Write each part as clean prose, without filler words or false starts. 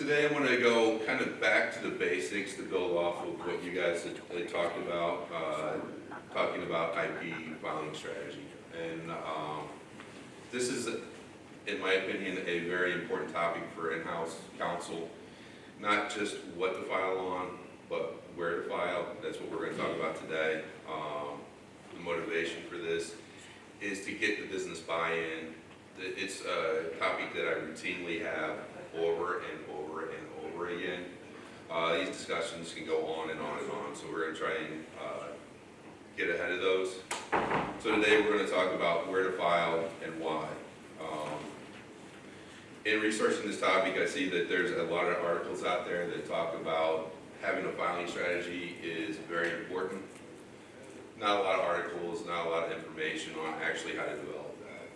Today I want to go kind of back to the basics to build off of what you guys had talked about, talking about IP filing strategy. And this is, in my opinion, a very important topic for in-house counsel. Not just what to file on, but where to file. That's what we're going to talk about today. The motivation for this is to get the business buy-in. It's a topic that I routinely have over and over and over again. These discussions can go on and on and on, so we're going to try and get ahead of those. So today we're going to talk about where to file and why. In researching this topic, I see that there's a lot of articles out there that talk about having a filing strategy is very important. Not a lot of articles, not a lot of information on actually how to develop that.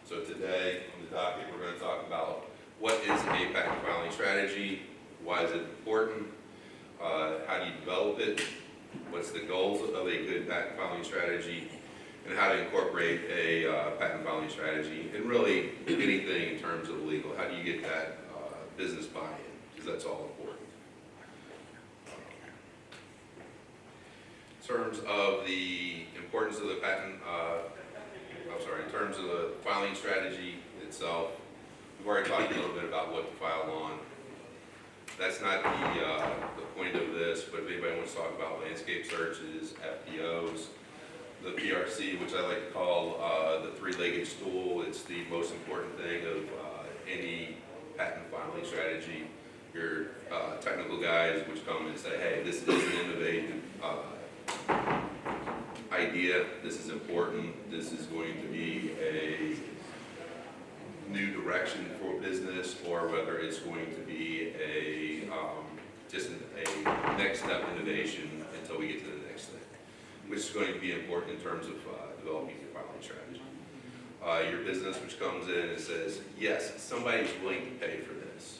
So today on the docket, we're going to talk about what is a patent filing strategy, why is it important, how do you develop it, what's the goals of a good patent filing strategy, and how to incorporate a patent filing strategy, and really anything in terms of legal. How do you get that business buy-in, because that's all important. In terms of the importance of the patent, in terms of the filing strategy itself, we've already talked a little bit about what to file on. That's not the point of this, but if anybody wants to talk about landscape searches, FPOs, the PRC, which I like to call the three-legged stool, it's the most important thing of any patent filing strategy. Your technical guys which come and say, hey, this is an innovative idea, this is important, this is going to be a new direction for business, or whether it's going to be a just a next step innovation until we get to the next thing, which is going to be important in terms of developing your filing strategy. Your business which comes in and says, yes, somebody's willing to pay for this.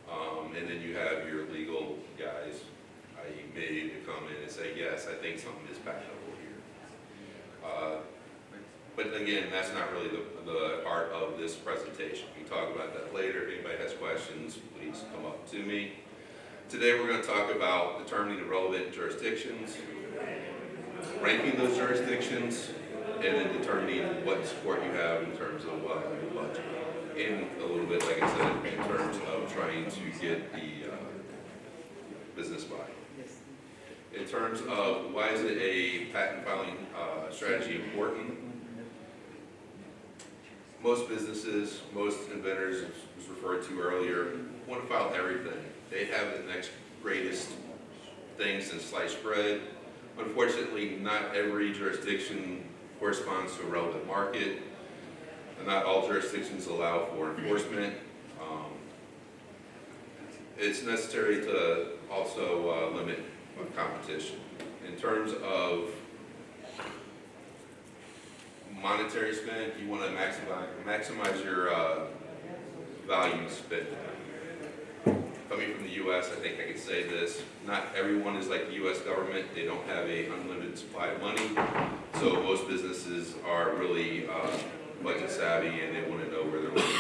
And then you have your legal guys, i.e. me, to come in and say, yes, I think something is patentable here. But again, that's not really the part of this presentation. We can talk about that later. If anybody has questions, please come up to me. Today we're going to talk about determining the relevant jurisdictions, ranking those jurisdictions, and then determining what support you have in terms of your budget. And a little bit, like I said, in terms of trying to get the business buy. In terms of why is it a patent filing strategy important? Most businesses, most inventors, as was referred to earlier, want to file everything. They have the next greatest thing since sliced bread. Unfortunately, not every jurisdiction corresponds to a relevant market, and not all jurisdictions allow for enforcement. It's necessary to also limit competition. In terms of monetary spend, you want to maximize your value spent. Coming from the U.S., I think I can say this, not everyone is like the U.S. government. They don't have an unlimited supply of money, so most businesses are really budget savvy and they want to know where their money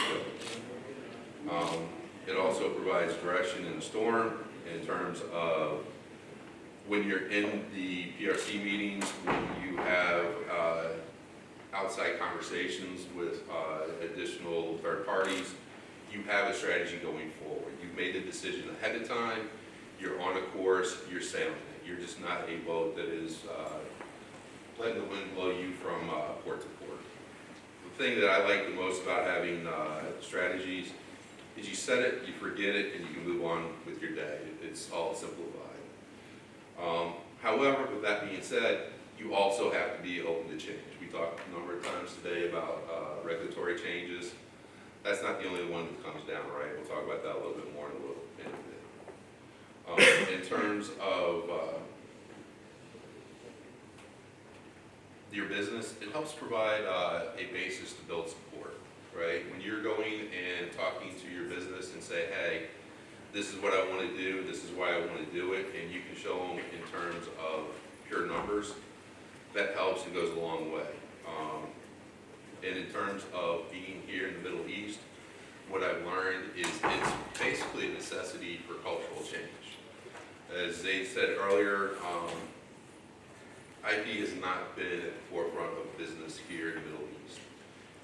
goes. It also provides direction in the storm in terms of when you're in the PRC meetings, when you have outside conversations with additional third parties, you have a strategy going forward. You've made the decision ahead of time, you're on a course, you're sailing it. You're just not a boat that is letting the wind blow you from port to port. The thing that I like the most about having strategies is you set it, you forget it, and you can move on with your day. It's all simplified. However, with that being said, you also have to be open to change. We talked a number of times today about regulatory changes. That's not the only one that comes down, right? We'll talk about that a little bit more in a little bit. In terms of your business, it helps provide a basis to build support, right? When you're going and talking to your business and say, hey, this is what I want to do, this is why I want to do it, and you can show them in terms of pure numbers, that helps and goes a long way. And in terms of being here in the Middle East, what I've learned is it's necessity for cultural change. As Zaid said earlier, IP has not been at the forefront of business here in the Middle East.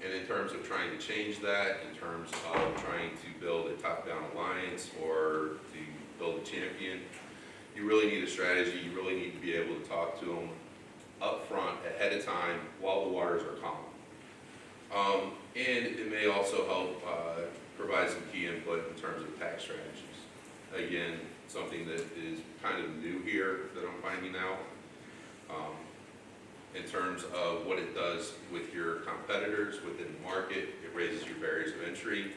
And in terms of trying to change that, in terms of trying to build a top-down alliance or to build a champion, you really need a strategy. You really need to be able to talk to them up front, ahead of time, while the waters are calm. And it may also help provide some key input in terms of tax strategies. Again, something that is kind of new here that I'm finding out. In terms of what it does with your competitors within the market, it raises your barriers of entry.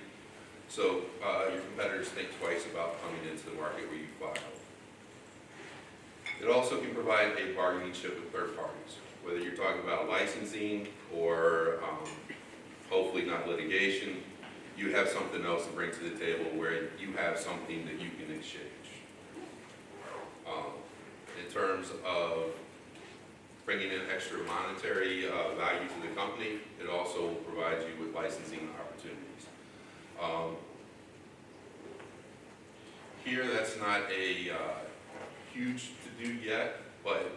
So your competitors think twice about coming into the market where you file. It also can provide a bargaining chip with third parties, whether you're talking about licensing or hopefully not litigation. You have something else to bring to the table where you have something that you can exchange. In terms of bringing in extra monetary value to the company, it also provides you with licensing opportunities. Here, that's not a huge to-do yet, but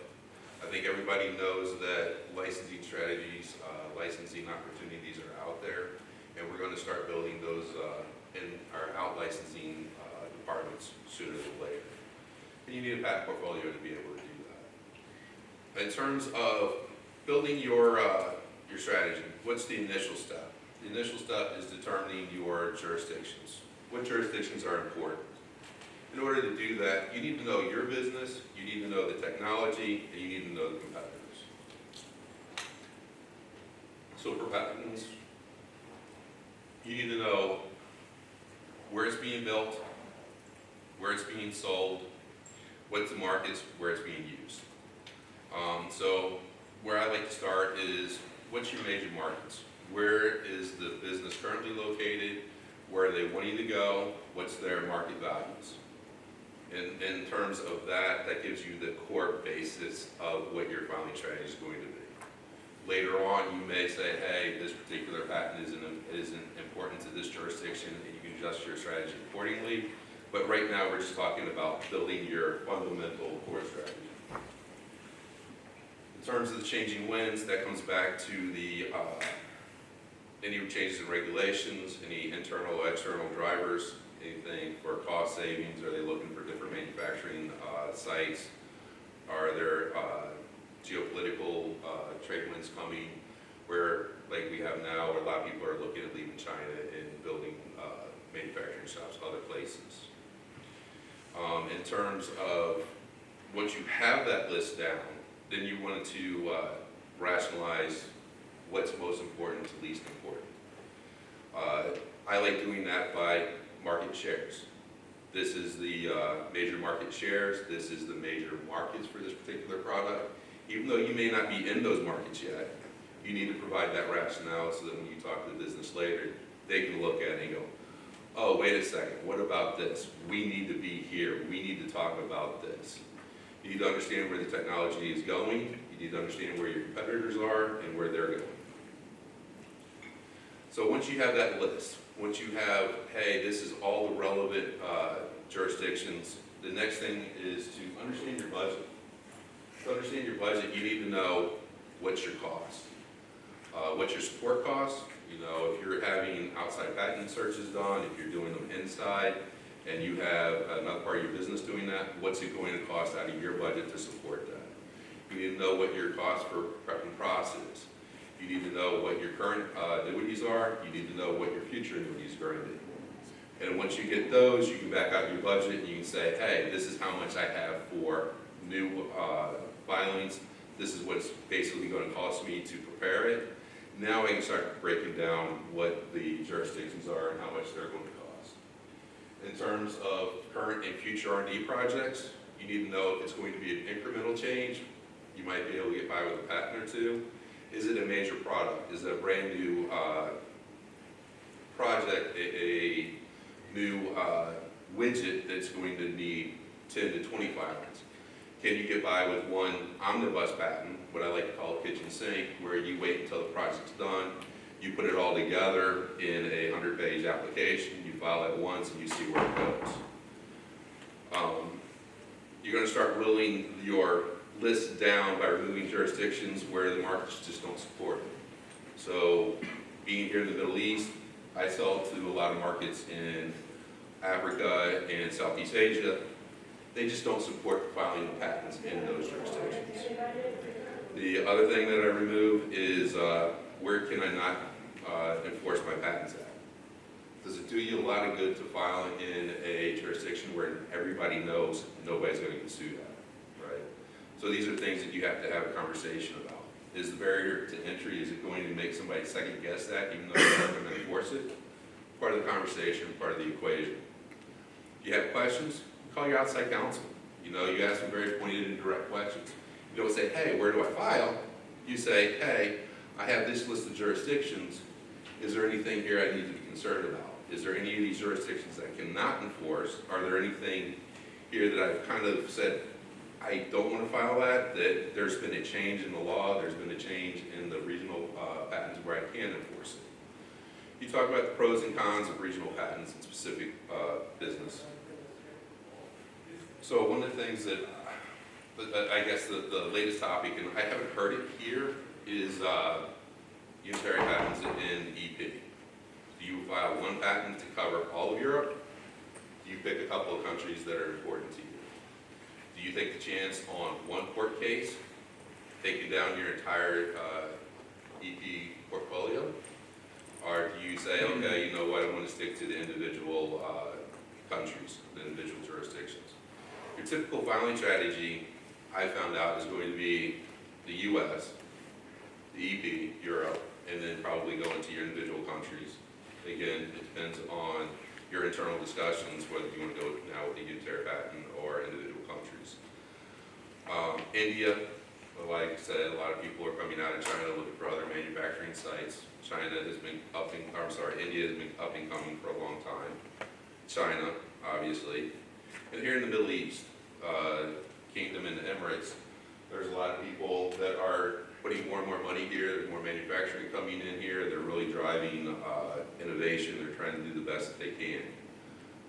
I think everybody knows that licensing strategies, licensing opportunities are out there, and we're going to start building those in our out-licensing departments sooner than later. And you need a patent portfolio to be able to do that. In terms of building your strategy, what's the initial step? The initial step is determining your jurisdictions. What jurisdictions are important? In order to do that, you need to know your business, you need to know the technology, and you need to know the competitors. So for patents, you need to know where it's being built, where it's being sold, what's the markets, where it's being used. So where I like to start is, what's your major markets? Where is the business currently located? Where are they wanting to go? What's their market values? In terms of that, that gives you the core basis of what your filing strategy is going to be. Later on, you may say, hey, this particular patent isn't important to this jurisdiction, and you can adjust your strategy accordingly. But right now, we're just talking about building your fundamental core strategy. In terms of the changing winds, that comes back to the any changes in regulations, any internal or external drivers, anything for cost savings. Are they looking for different manufacturing sites? Are there geopolitical trade winds coming where, like we have now, where a lot of people are looking at leaving China and building manufacturing shops other places? In terms of once you have that list down, then you want to rationalize what's most important to least important. I like doing that by market shares. This is the major market shares. This is the major markets for this particular product. Even though you may not be in those markets yet, you need to provide that rationale so that when you talk to the business later, they can look at it and go, oh, wait a second, what about this? We need to be here. We need to talk about this. You need to understand where the technology is going. You need to understand where your competitors are and where they're going. So once you have that list, once you have, hey, this is all the relevant jurisdictions, the next thing is to understand your budget. To understand your budget, you need to know what's your cost. What's your support cost? You know, if you're having outside patent searches done, if you're doing them inside, and you have another part of your business doing that, what's it going to cost out of your budget to support that? You need to know what your cost for prep and process is. You need to know what your current annuities are. You need to know what your future annuities are going to be. And once you get those, you can back out your budget and you can say, hey, this is how much I have for new filings. This is what's basically going to cost me to prepare it. Now I can start breaking down what the jurisdictions are and how much they're going to cost. In terms of current and future R&D projects, you need to know if it's going to be an incremental change. You might be able to get by with a patent or two. Is it a major product? Is it a brand new project, a new widget that's going to need 10 to 20 filings? Can you get by with one omnibus patent, what I like to call a kitchen sink, where you wait until the project's done, you put it all together in a 100-page application, you file it once, and you see where it goes? start whittling your list down by removing jurisdictions where the markets just don't support it. So being here in the Middle East, I sell to a lot of markets in Africa and Southeast Asia. They just don't support filing of patents in those jurisdictions. The other thing that I remove is where can I not enforce my Patents Act? Does it do you a lot of good to file in a jurisdiction where everybody knows nobody's going to get sued at, right? So these are things that you have to have a conversation about. Is the barrier to entry, is it going to make somebody second guess that even though they're not going to enforce it? Part of the conversation, part of the equation. If you have questions, call your outside counsel. You know, you ask them very pointed and direct questions. You don't say, hey, where do I file? You say, hey, I have this list of jurisdictions. Is there anything here I need to be concerned about? Is there any of these jurisdictions I cannot enforce? Are there anything here that I've kind of said, I don't want to file that there's been a change in the law, there's been a change in the regional patents where I can enforce it. You talk about the pros and cons of regional patents in specific business. So one of the things that, I guess the latest topic, and I haven't heard it here, is unitary patents in EP. Do you file one patent to cover all of Europe? Do you pick a couple of countries that are important to you? Do you take the chance on one court case, taking down your entire EP portfolio? Or do you say, okay, you know what, I want to stick to the individual countries, the individual jurisdictions? Your typical filing strategy, I found out, is going to be the US, the EP, Europe, and then probably go into your individual countries. Again, it depends on your internal discussions, whether you want to go now with the unitary patent or individual countries. India, like I said, a lot of people are coming out of China looking for other manufacturing sites. India has been up and coming for a long time. China, obviously. And here in the Middle East, Kingdom and the Emirates, there's a lot of people that are putting more and more money here. There's more manufacturing coming in here. They're really driving innovation. They're trying to do the best that they can.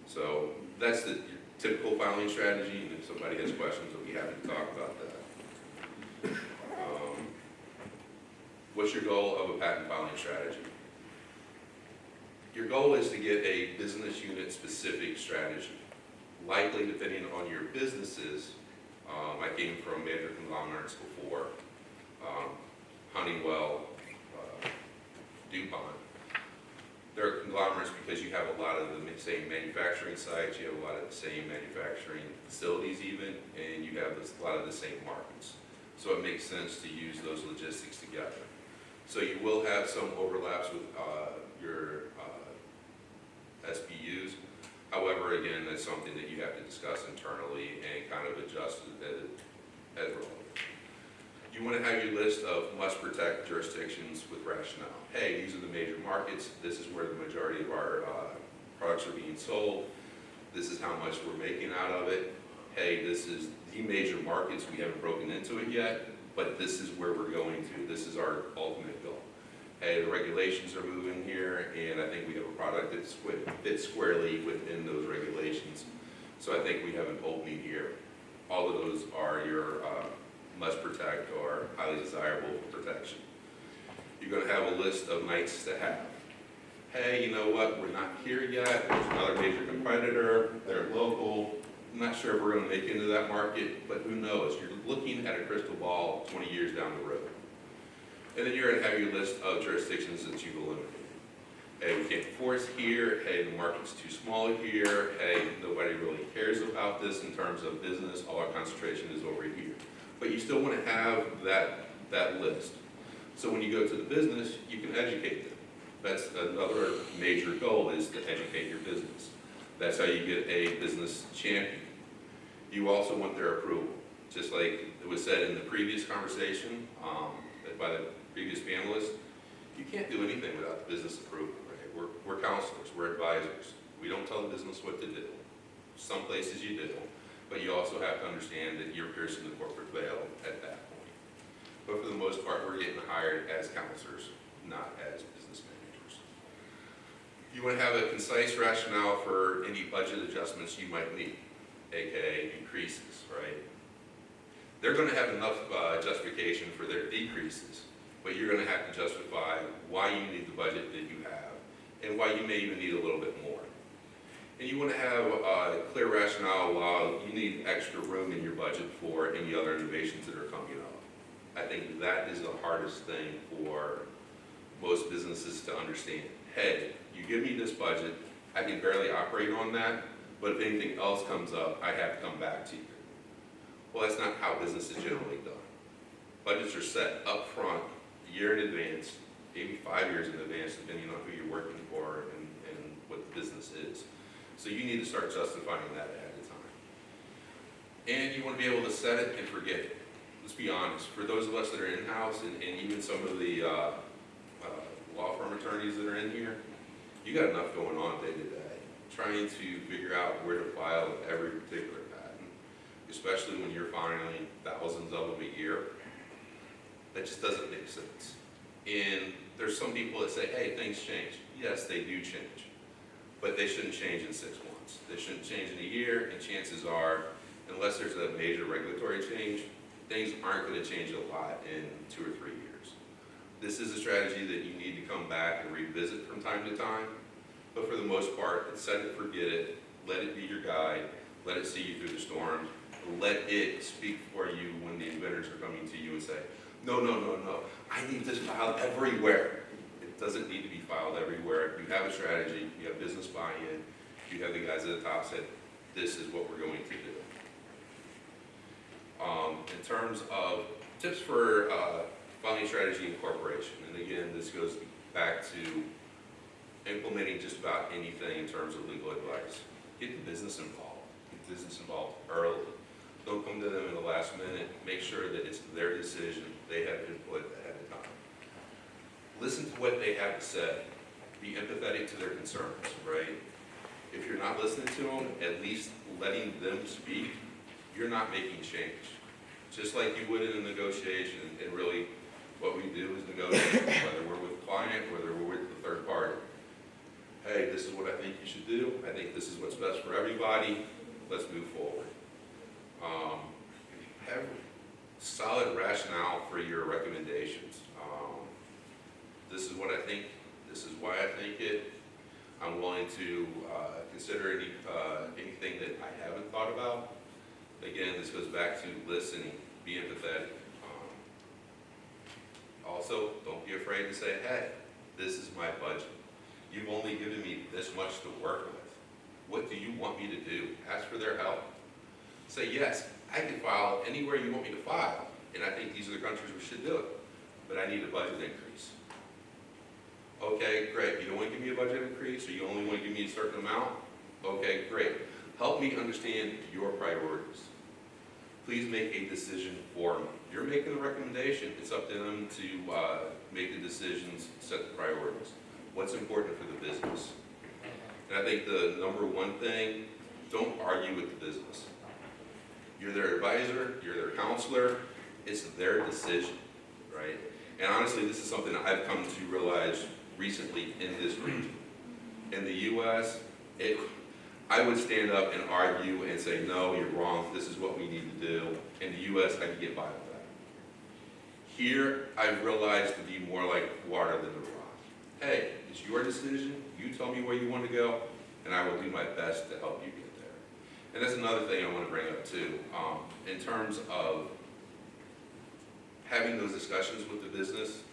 So that's the typical filing strategy. And if somebody has questions, I'll be happy to talk about that. What's your goal of a patent filing strategy? Your goal is to get a business unit specific strategy. Likely, depending on your businesses, I came from major conglomerates before, Honeywell, DuPont. They're conglomerates because you have a lot of the same manufacturing sites, you have a lot of the same manufacturing facilities even, and you have a lot of the same markets. So it makes sense to use those logistics together. So you will have some overlaps with your SBUs. However, again, that's something that you have to discuss internally and kind of adjust as relevant. You want to have your list of must protect jurisdictions with rationale. Hey, these are the major markets. This is where the majority of our products are being sold. This is how much we're making out of it. Hey, this is the major markets. We haven't broken into it yet, but this is where we're going to. This is our ultimate goal. Hey, the regulations are moving here, and I think we have a product that fits squarely within those regulations. So I think we have an opening here. All of those are your must protect or highly desirable for protection. You're going to have a list of nice to have. Hey, you know what? We're not here yet. There's another major competitor. They're local. I'm not sure if we're going to make it into that market, but who knows? You're looking at a crystal ball 20 years down the road. And then you're going to have your list of jurisdictions that you've eliminated. Hey, we can't enforce here. Hey, the market's too small here. Hey, nobody really cares about this in terms of business. All our concentration is over here. But you still want to have that list. So when you go to the business, you can educate them. That's another major goal, is to educate your business. That's how you get a business champion. You also want their approval. Just like it was said in the previous conversation by the previous panelists, you can't do anything without the business approval, right? We're counselors, we're advisors. We don't tell the business what to do. Some places you do, but you also have to understand that you're piercing the corporate veil at that point. But for the most part, we're getting hired as counselors, not as business managers. You want to have a concise rationale for any budget adjustments you might need, aka increases, right? they're going to have enough justification for their decreases, but you're going to have to justify why you need the budget that you have and why you may even need a little bit more. And you want to have a clear rationale why you need extra room in your budget for any other innovations that are coming up. I think that is the hardest thing for most businesses to understand. Hey, you give me this budget, I can barely operate on that, but if anything else comes up, I have to come back to you. Well, that's not how business is generally done. Budgets are set up front, a year in advance, maybe 5 years in advance, depending on who you're working for and what the business is. So you need to start justifying that ahead of time. And you want to be able to set it and forget it. Let's be honest, for those of us that are in-house and even some of the law firm attorneys that are in here, you got enough going on day to day, trying to figure out where to file every particular patent, especially when you're filing thousands of them a year. That just doesn't make sense. And there's some people that say, hey, things change. Yes, they do change, but they shouldn't change in 6 months. They shouldn't change in a year, and chances are, unless there's a major regulatory change, things aren't going to change a lot in 2 or 3 years. This is a strategy that you need to come back and revisit from time to time, but for the most part, set it, forget it, let it be your guide, let it see you through the storm, let it speak for you when the inventors are coming to you and say, no, no, no, no, I need this filed everywhere. It doesn't need to be filed everywhere. You have a strategy, you have business buy-in, you have the guys at the top said, this is what we're going to do. In terms of tips for filing strategy incorporation, and again, this goes back to implementing just about anything in terms of legal advice. Get the business involved. Get the business involved early. Don't come to them in the last minute. Make sure that it's their decision. They have input ahead of time. Listen to what they have to say. Be empathetic to their concerns, right? If you're not listening to them, at least letting them speak, you're not making change. Just like you would in a negotiation, and really what we do is negotiate, whether we're with a client, whether we're with the third party. Hey, this is what I think you should do. I think this is what's best for everybody. Let's move forward. Have solid rationale for your recommendations. This is what I think. This is why I think it. I'm willing to consider anything that I haven't thought about. Again, this goes back to listening, be empathetic. Also, don't be afraid to say, hey, this is my budget. You've only given me this much to work with. What do you want me to do? Ask for their help. Say, yes, I can file anywhere you want me to file, and I think these are the countries we should do it, but I need a budget increase. Okay, great. You don't want to give me a budget increase, or you only want to give me a certain amount? Okay, great. Help me understand your priorities. Please make a decision for me. You're making a recommendation. It's up to them to make the decisions, set the priorities. What's important for the business? And I think the number one thing, don't argue with the business. You're their advisor, you're their counselor, it's their decision, right? And honestly, this is something I've come to realize recently in this region. In the US, I would stand up and argue and say, no, you're wrong, this is what we need to do. In the US, I could get by with that. Here, I've realized to be more like water than the rock. Hey, it's your decision, you tell me where you want to go, and I will do my best to help you get there. And that's another thing I want to bring up too. In terms of having those discussions with the business,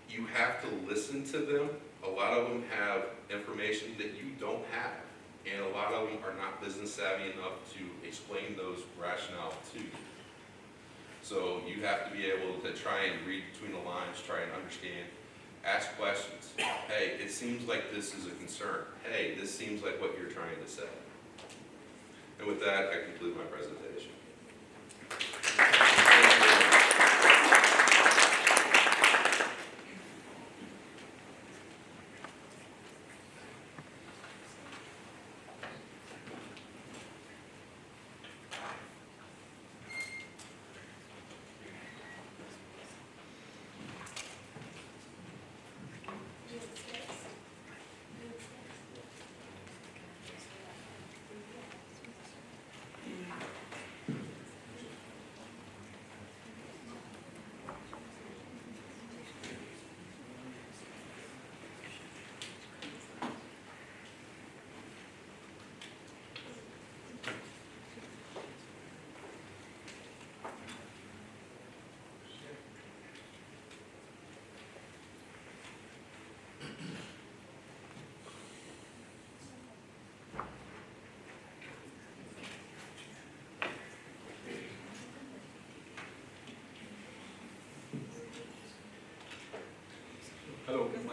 you have to listen to them. A lot of them have information that you don't have, and a lot of them are not business savvy enough to explain those rationale to you. So you have to be able to try and read between the lines, try and understand, ask questions. Hey, it seems like this is a concern. Hey, this seems like what you're trying to say. And with that, I conclude my presentation.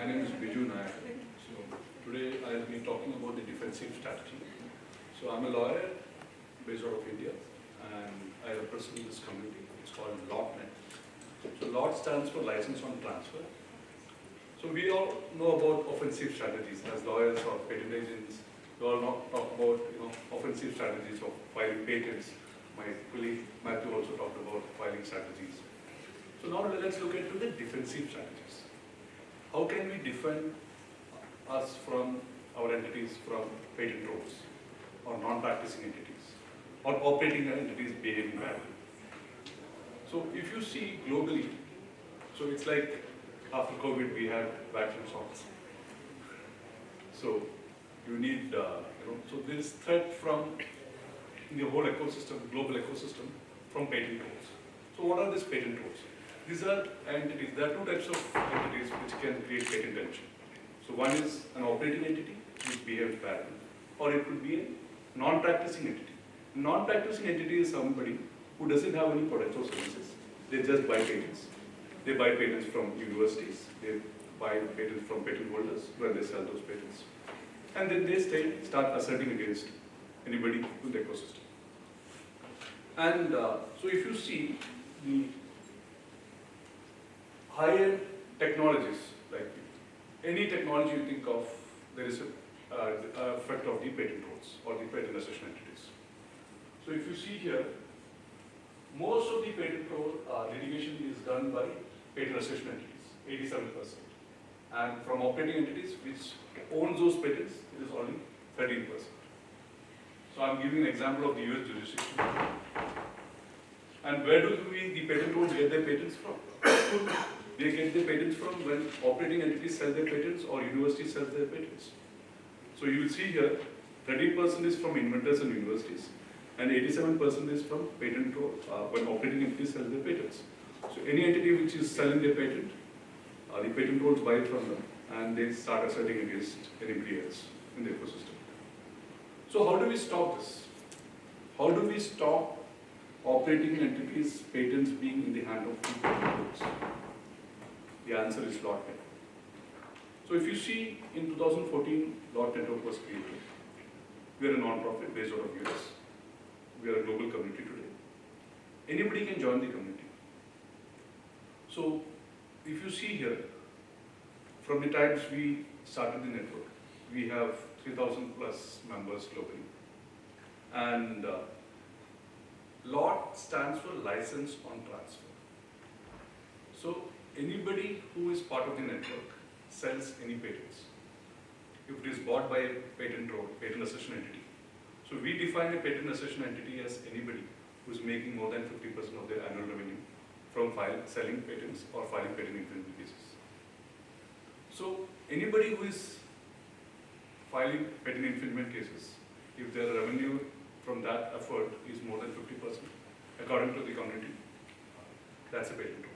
My name is Biju Nayak. So today I'll be talking about the defensive strategy. So I'm a lawyer based out of India and I represent this community. It's called LOTNet. So LOT stands for License on Transfer. So we all know about offensive strategies as lawyers or patent agents. We all talk about offensive strategies of filing patents. My colleague Matthew also talked about filing strategies. So now let's look into the defensive strategies. How can we defend us from our entities from patent trolls or non-practicing entities or operating entities behaving badly? So if you see globally, so it's like after COVID we had vacuum shots. So you need, so there is threat from in the whole ecosystem, global ecosystem, from patent trolls. So what are these patent trolls? These are entities, there are two types of entities which can create patent tension. So one is an operating entity which behaves badly, or it could be a non-practicing entity. A non-practicing entity is somebody who doesn't have any products or services. They just buy patents. They buy patents from universities. They buy patents from patent holders when they sell those patents. And then they start asserting against anybody in the ecosystem. And so if you see the high-end technologies, like any technology you think of, there is an effect of the patent trolls or the patent assertion entities. So if you see here, most of the patent troll litigation is done by patent assertion entities, 87%. And from operating entities which owns those patents, it is only 13%. So I'm giving an example of the US jurisdiction. And where do the patent trolls get their patents from? They get their patents from when operating entities sell their patents or universities sell their patents. So you will see here, 13% is from inventors and universities, and 87% is from patent troll when operating entities sell their patents. So any entity which is selling their patent, the patent trolls buy it from them, and they start asserting against anybody else in the ecosystem. So how do we stop this? How do we stop operating entities' patents being in the hand of the patent trolls? The answer is LOTNet. So if you see in 2014, LOT Network was created. We are a non-profit based out of US. We are a global community today. Anybody can join the community. So if you see here, from the times we started the network, we have 3,000 plus members globally. And LOT stands for License on Transfer. So anybody who is part of the network sells any patents. If it is bought by a patent troll, patent assertion entity. So we define a patent assertion entity as anybody who is making more than 50% of their annual revenue from selling patents or filing patent infringement cases. So anybody who is filing patent infringement cases, if their revenue from that effort is more than 50%, according to the community, that's a patent troll.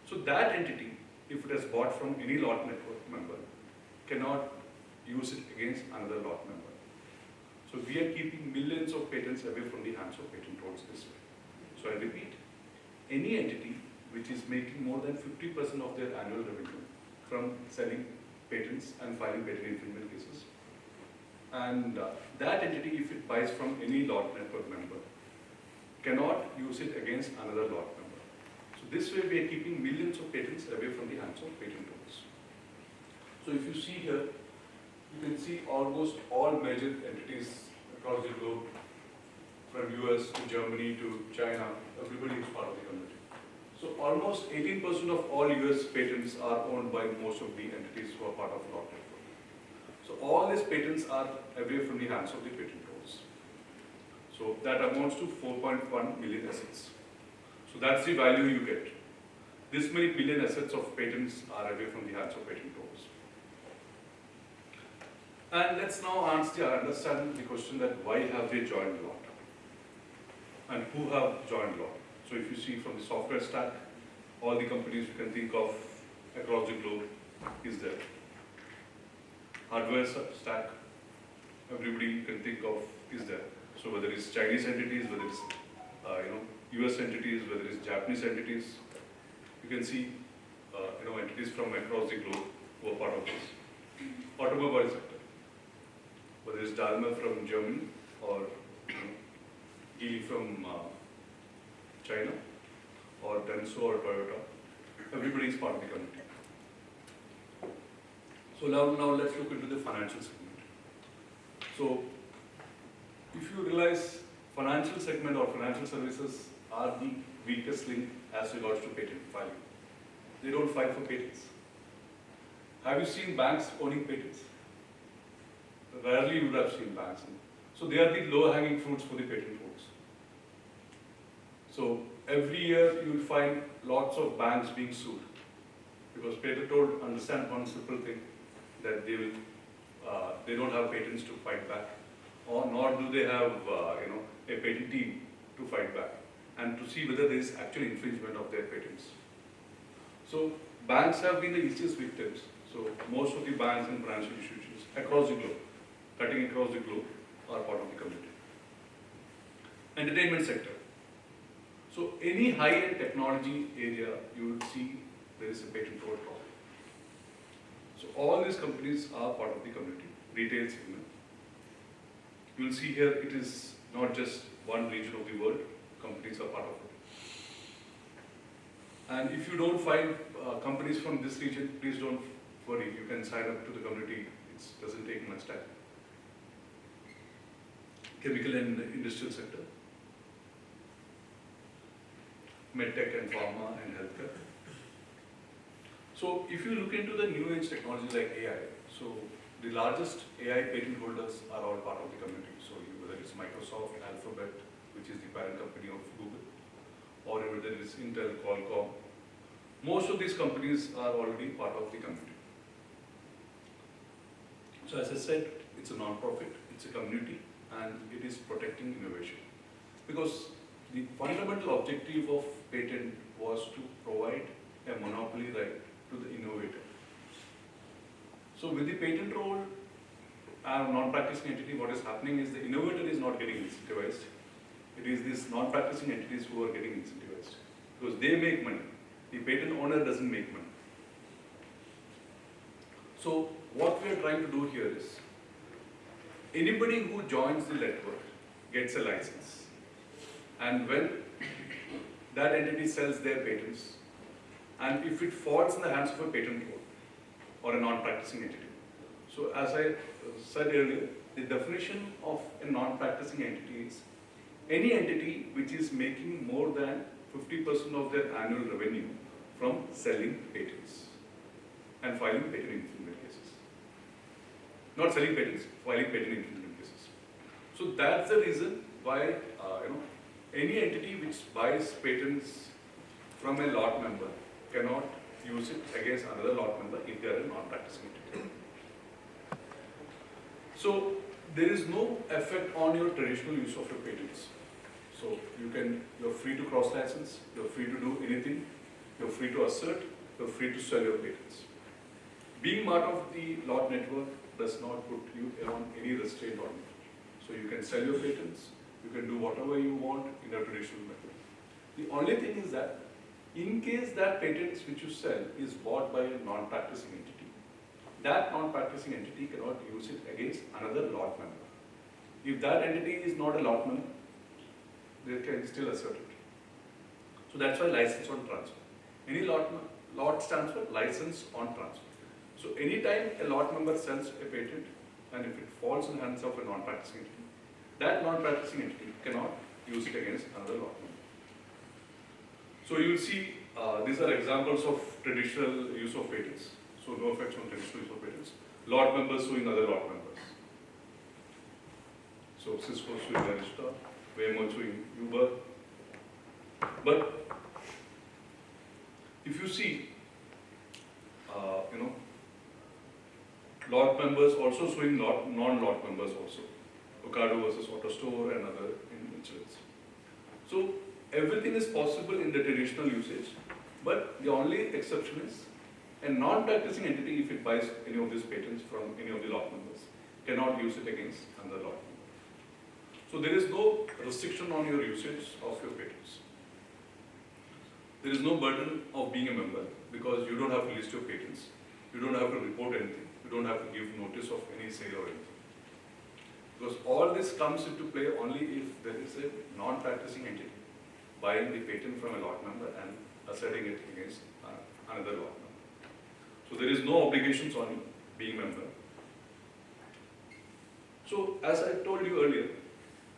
So that entity, if it has bought from any LOT network member, cannot use it against another LOT member. So we are keeping millions of patents away from the hands of patent trolls this way. So I repeat, any entity which is making more than 50% of their annual revenue from selling patents and filing patent infringement cases, and that entity, if it buys from any LOT network member, cannot use it against another LOT member. So this way we are keeping millions of patents away from the hands of patent trolls. So if you see here, you can see almost all major entities across the globe, from US to Germany to China, everybody is part of the community. So almost 18% of all US patents are owned by most of the entities who are part of LOT network. So all these patents are away from the hands of the patent trolls. So that amounts to 4.1 million assets. So that's the value you get. This many billion assets of patents are away from the hands of patent trolls. And let's now understand the question that why have they joined LOT? And who have joined LOT? So if you see from the software stack, all the companies you can think of across the globe is there. Hardware stack, everybody you can think of is there. So whether it's Chinese entities, whether it's US entities, whether it's Japanese entities, you can see entities from across the globe who are part of this. Automobile sector, whether it's Daimler from Germany or Geely from China or Denso or Toyota, everybody is part of the community. So now let's look into the financial segment. So if you realize financial segment or financial services are the weakest link as regards to patent filing. They don't file for patents. Have you seen banks owning patents? Rarely you would have seen banks. So they are the low-hanging fruits for the patent holders. So every year you will find lots of banks being sued because patent hold understand one simple thing, that they don't have patents to fight back, or nor do they have a patent team to fight back and to see whether there is actual infringement of their patents. So banks have been the easiest victims. So most of the banks and financial institutions across the globe, cutting across the globe, are part of the community. Entertainment sector. So any high-end technology area, you will see there is a patent hold problem. So all these companies are part of the community. Retail segment. You will see here it is not just one region of the world, companies are part of it. And if you don't find companies from this region, please don't worry, you can sign up to the community, it doesn't take much time. Chemical and industrial sector, medtech and pharma and healthcare. So if you look into the new age technology like AI, so the largest AI patent holders are all part of the community. So whether it's Microsoft, Alphabet, which is the parent company of Google, or whether it's Intel, Qualcomm, most of these companies are already part of the community. So as I said, it's a non-profit, it's a community, and it is protecting innovation. Because the fundamental objective of patent was to provide a monopoly right to the innovator. So with the patent role and non-practicing entity, what is happening is the innovator is not getting incentivized. It is these non-practicing entities who are getting incentivized. Because they make money. The patent owner doesn't make money. So what we are trying to do here is, anybody who joins the network gets a license. And when that entity sells their patents, and if it falls in the hands of a patent holder or a non-practicing entity. So as I said earlier, the definition of a non-practicing entity is any entity which is making more than 50% of their annual revenue from selling patents and filing patent infringement cases. Not selling patents, filing patent infringement cases. So that's the reason why any entity which buys patents from a lot member cannot use it against another lot member if they are a non-practicing entity. So there is no effect on your traditional use of your patents. So you're free to cross-license, you're free to do anything, you're free to assert, you're free to sell your patents. Being part of the lot network does not put you on any restraint on it. So you can sell your patents, you can do whatever you want in a traditional method. The only thing is that in case that patents which you sell is bought by a non-practicing entity, that non-practicing entity cannot use it against another lot member. If that entity is not a lot member, they can still assert it. So that's why license on transfer. Any lot stands for license on transfer. So anytime a lot member sells a patent, and if it falls in the hands of a non-practicing entity, that non-practicing entity cannot use it against another lot member. So you will see these are examples of traditional use of patents. So no effects on traditional use of patents. Lot members suing other lot members. So Cisco suing Arista, Waymo suing Uber. But if you see, lot members also suing non-lot members also. Ocado versus AutoStore and other insurance. So everything is possible in the traditional usage, but the only exception is a non-practicing entity, if it buys any of these patents from any of the lot members, cannot use it against another lot member. So there is no restriction on your usage of your patents. There is no burden of being a member because you don't have to list your patents. You don't have to report anything. You don't have to give notice of any sale or anything. Because all this comes into play only if there is a non-practicing entity buying the patent from a lot member and asserting it against another lot member. So there is no obligations on you being member. So as I told you earlier,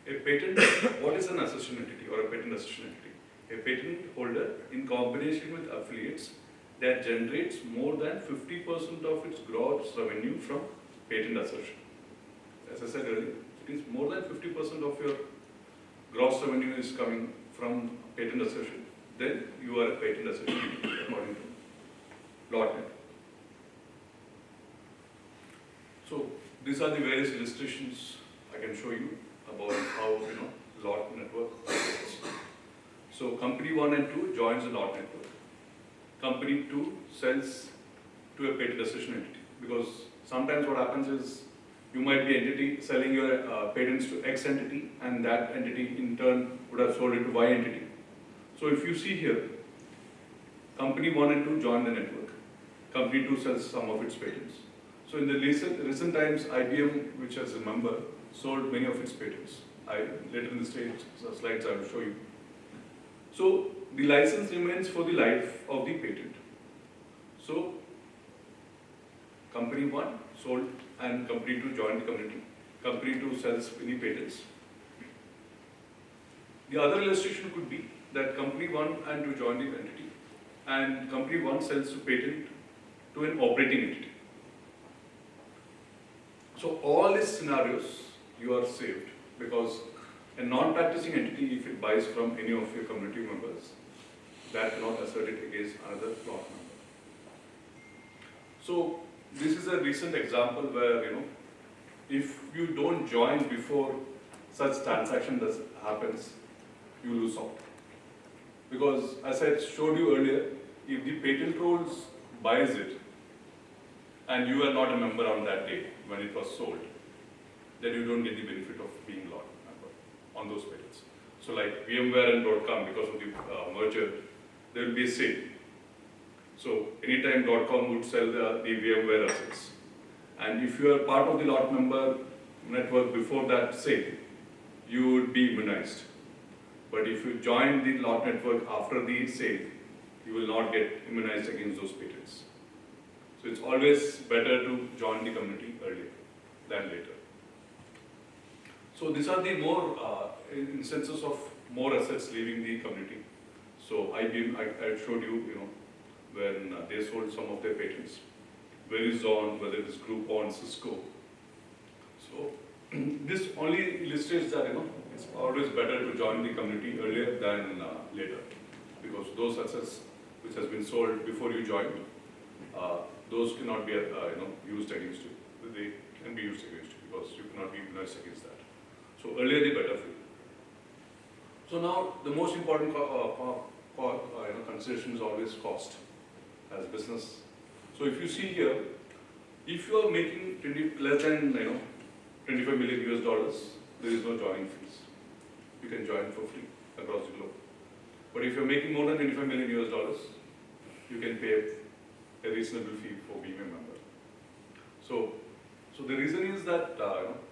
a patent, what is an accession entity or a patent accession entity? A patent holder in combination with affiliates that generates more than 50% of its gross revenue from patent assertion. As I said earlier, it is more than 50% of your gross revenue is coming from patent assertion, then you are a patent assertion entity according to lot net. So these are the various illustrations I can show you about how lot network operates. So company 1 and 2 joins the lot network. Company 2 sells to a patent assertion entity, because sometimes what happens is you might be entity selling your patents to X entity, and that entity in turn would have sold it to Y entity. So if you see here, company 1 and 2 join the network. Company 2 sells some of its patents. So in the recent times, IBM, which as a member, sold many of its patents. Later in the slides I will show you. So the license remains for the life of the patent. So company 1 sold and company 2 joined the community. Company 2 sells any patents. The other illustration could be that company 1 and 2 join the entity, and company 1 sells a patent to an operating entity. So all these scenarios you are saved, because a non-practicing entity, if it buys from any of your community members, that cannot assert it against another lot member. So this is a recent example where if you don't join before such transaction happens, you lose out. Because as I showed you earlier, if the patent trolls buys it and you are not a member on that day when it was sold, then you don't get the benefit of being lot member on those patents. So like VMware and .com, because of the merger, there will be a sale. So anytime .com would sell the VMware assets, and if you are part of the lot member network before that sale, you would be immunized. But if you join the lot network after the sale, you will not get immunized against those patents. So it's always better to join the community earlier than later. So these are the more instances of more assets leaving the community. So IBM, I showed you, when they sold some of their patents. Verizon, whether it is Groupon, Cisco. So this only illustrates that it's always better to join the community earlier than later, because those assets which has been sold before you join, those cannot be used against you. They can be used against you because you cannot be immunized against that. So earlier the better for you. So now the most important consideration is always cost as business. So if you see here, if you are making less than 25 million US dollars, there is no joining fees. You can join for free across the globe. But if you are making more than 25 million US dollars, you can pay a reasonable fee for being a member. So the reason is that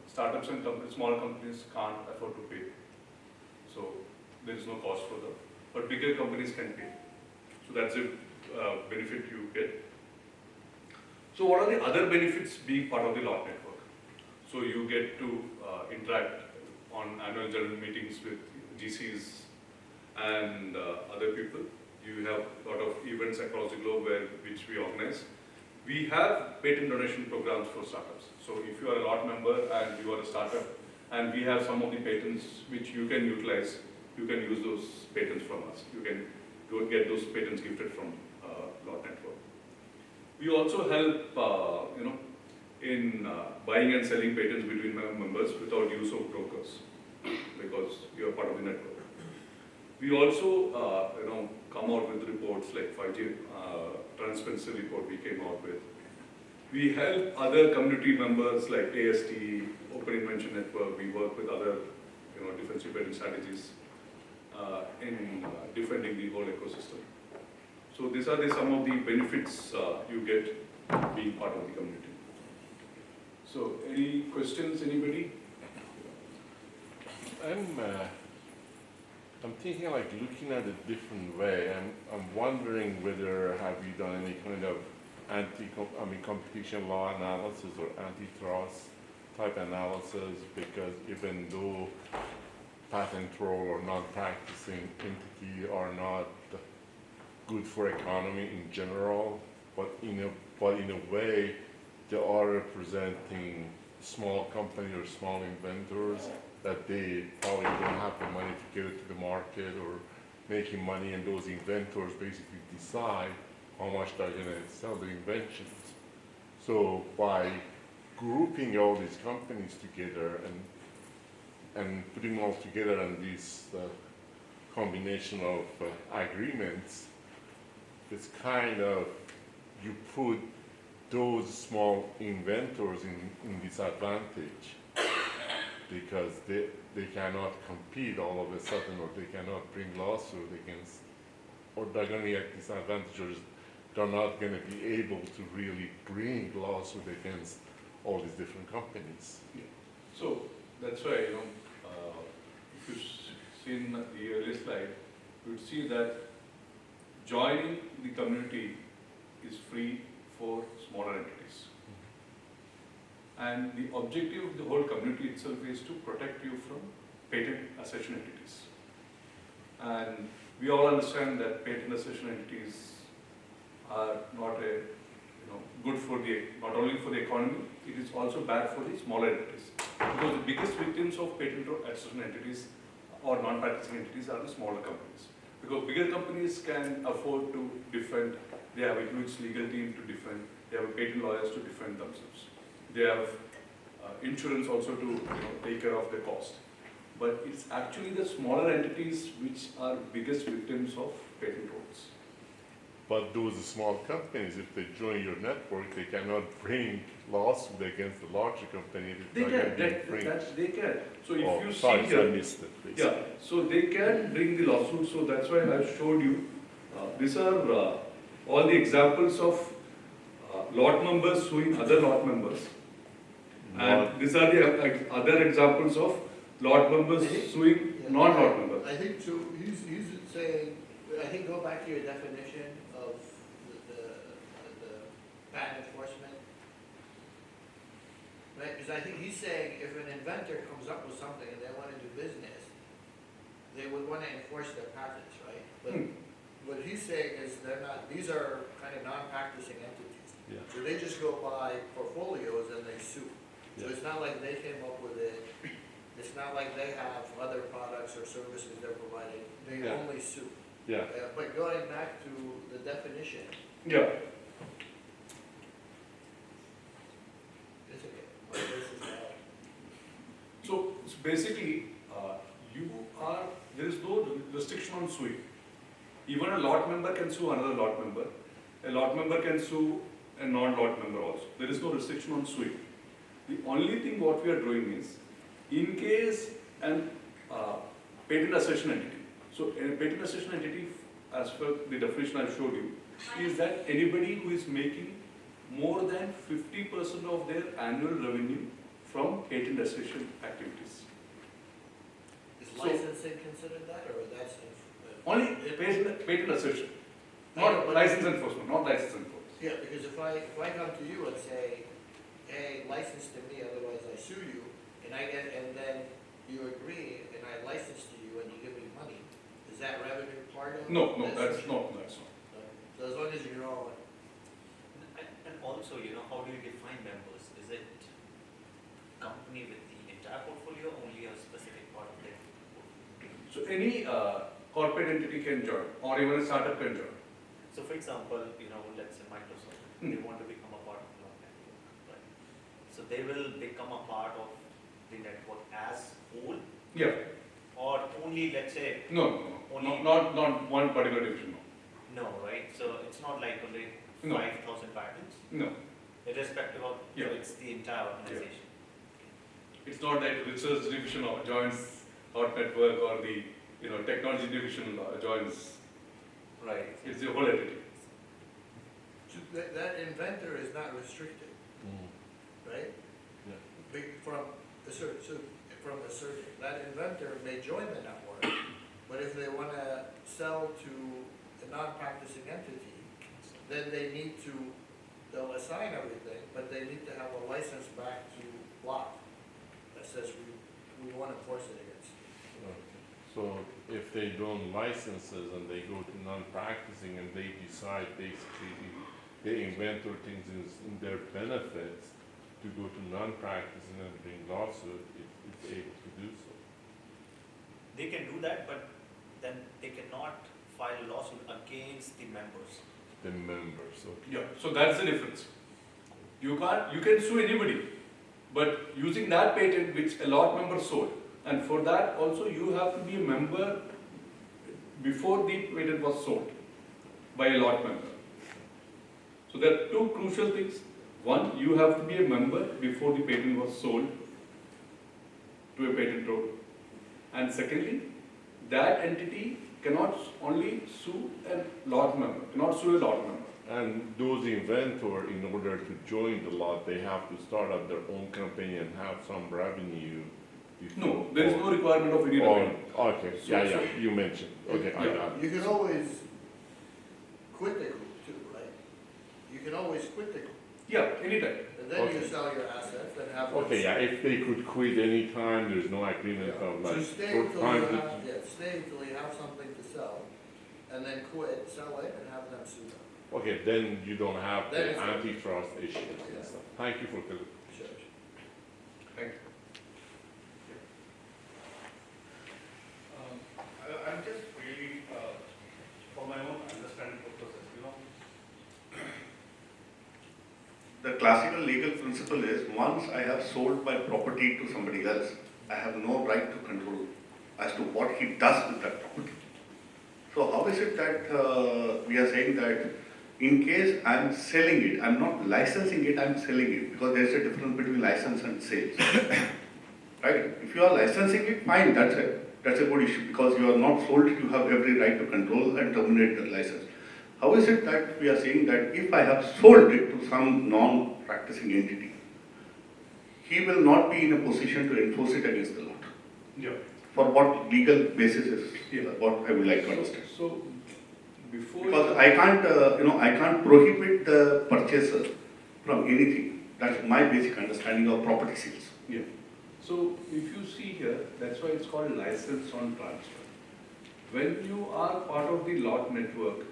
startups and small companies can't afford to pay. So there is no cost for them. But bigger companies can pay. So that's a benefit you get. So what are the other benefits being part of the lot network? So you get to interact on annual general meetings with GCs and other people. You have a lot of events across the globe which we organize. We have patent donation programs for startups. So if you are a lot member and you are a startup, and we have some of the patents which you can utilize, you can use those patents from us. You can get those patents gifted from lot network. We also help, in buying and selling patents between members without use of brokers, because you are part of the network. We also, come out with reports like 5G transparency report we came out with. We help other community members like AST, Open Invention Network. We work with other, defensive patent strategies in defending the whole ecosystem. So these are some of the benefits you get being part of the community. So, any questions, anybody? I'm thinking like looking at it different way. I'm wondering whether have you done any kind of competition law analysis or antitrust type analysis, because even though patent troll or non-practicing entity are not good for economy in general, but in a way they are representing small company or small inventors that they probably don't have the money to get it to the market or making money, and those inventors basically decide how much they're going to sell their inventions. So by grouping all these companies together and putting them all together in this combination of agreements, it's kind of, you put those small inventors in disadvantage because they cannot compete all of a sudden, or they cannot bring lawsuit against, or they're going to be at disadvantage, or they're not going to be able to really bring lawsuit against all these different companies. Yeah. So that's why, if you've seen the earlier slide, you would see that joining the community is free for smaller entities. And the objective of the whole community itself is to protect you from patent accession entities. And we all understand that patent accession entities are not good for not only for the economy, it is also bad for the smaller entities. Because the biggest victims of patent accession entities or non-practicing entities are the smaller companies. Because bigger companies can afford to defend, they have a huge legal team to defend, they have patent lawyers to defend themselves. They have insurance also to take care of the cost. But it's actually the smaller entities which are biggest victims of patent trolls. But those small companies, if they join your network, they cannot bring lawsuit against the larger company. They can. So if you sorry, see here, I missed it, please. yeah, so they can bring the lawsuit. So that's why I showed you. These are all the examples of lot members suing other lot members. And these are the other examples of lot members suing non-lot members. I think so. He's saying, I think go back to your definition of the patent enforcement. Right? Because I think he's saying if an inventor comes up with something and they want to do business, they would want to enforce their patents, right? But what he's saying is they're not, these are kind of non-practicing entities. Yeah. So they just go by portfolios and they sue. So Yeah. it's not like they came up with it. It's not like they have other products or services they're providing. They only sue. Yeah. But going back to the definition, Yeah. it's okay. Well, this is So basically, there is no restriction on suing. Even a lot member can sue another lot member. A lot member can sue a non-lot member also. There is no restriction on suing. The only thing what we are doing is, in case an patent accession entity, so a patent accession entity, as per the definition I showed you, is that anybody who is making more than 50% of their annual revenue from patent accession activities. Is licensing considered that, or that's? Only patent accession, not license enforcement, not license enforcement. Yeah, because if I come to you and say, hey, license to me, otherwise I sue you, and then you agree, and I license to you, and you give me money, is that revenue part of? No, this? that's not. So as long as you know. And also, how do you define members? Is it company with the entire portfolio, or only a specific part of their portfolio? So any corporate entity can join, or even a startup can join. So for example, let's say Microsoft, they want to become a part of the network, right? So they will become a part of the network as whole, Yeah. or only, let's say, No, Only- not one particular division. no, right? So it's not like only No. 5,000 patents, No, irrespective of, Yeah. it's the entire organization. it's not that research division joins our network, or the technology division joins. Right. It's the whole entity. That inventor is not restricted, right? Yeah. From a certain, that inventor may join the network, but if they wanna sell to a non-practicing entity, then they'll assign everything, but they need to have a license back to Lot that says we wanna enforce it against. Okay. So if they don't licenses and they go to non-practicing and they decide basically the inventor thinks in their benefits to go to non-practicing and bring lawsuit, it's able to do so. They can do that, but then they cannot file a lawsuit against the members. The members, okay. Yeah, so that's the difference. You can sue anybody, but using that patent which a lot member sold, and for that also you have to be a member before the patent was sold by a lot member. So there are two crucial things. One, you have to be a member before the patent was sold to a patent holder. And secondly, that entity cannot only sue a lot member, cannot sue a lot member. And those inventor, in order to join the lot, they have to start up their own company and have some revenue. No, there is no requirement of any Or, revenue. okay, So- yeah, so- you mentioned, okay, I Yeah. got it. You can always quit the group too, right? You can always quit the group, Yeah, anytime. and then you Okay. sell your assets and have. them Okay, yeah, if they could quit anytime, there's no agreement of So like, stay for until time you to. have, stay until you have something to sell, and then quit, sell it, and have them sue them. Okay, then you don't have Then the it's- antitrust issues Yeah. and stuff. Thank you for the Sure. Thank you. I'm just really, for my own understanding purposes, the classical legal principle is once I have sold my property to somebody else, I have no right to control as to what he does with that property. So how is it that we are saying that in case I'm selling it, I'm not licensing it, I'm selling it, because there's a difference between license and sales. Right? If you are licensing it, fine, that's it. That's a good issue, because you are not sold, you have every right to control and terminate the license. How is it that we are saying that if I have sold it to some non-practicing entity, he will not be in a position to enforce it against the lot? Yeah. For what legal basis is Yeah. what I would like to understand. So, before. Because I can't, I can't prohibit the purchaser from anything. That's my basic understanding of property sales. Yeah. So if you see here, that's why it's called license on transfer. When you are part of the lot network,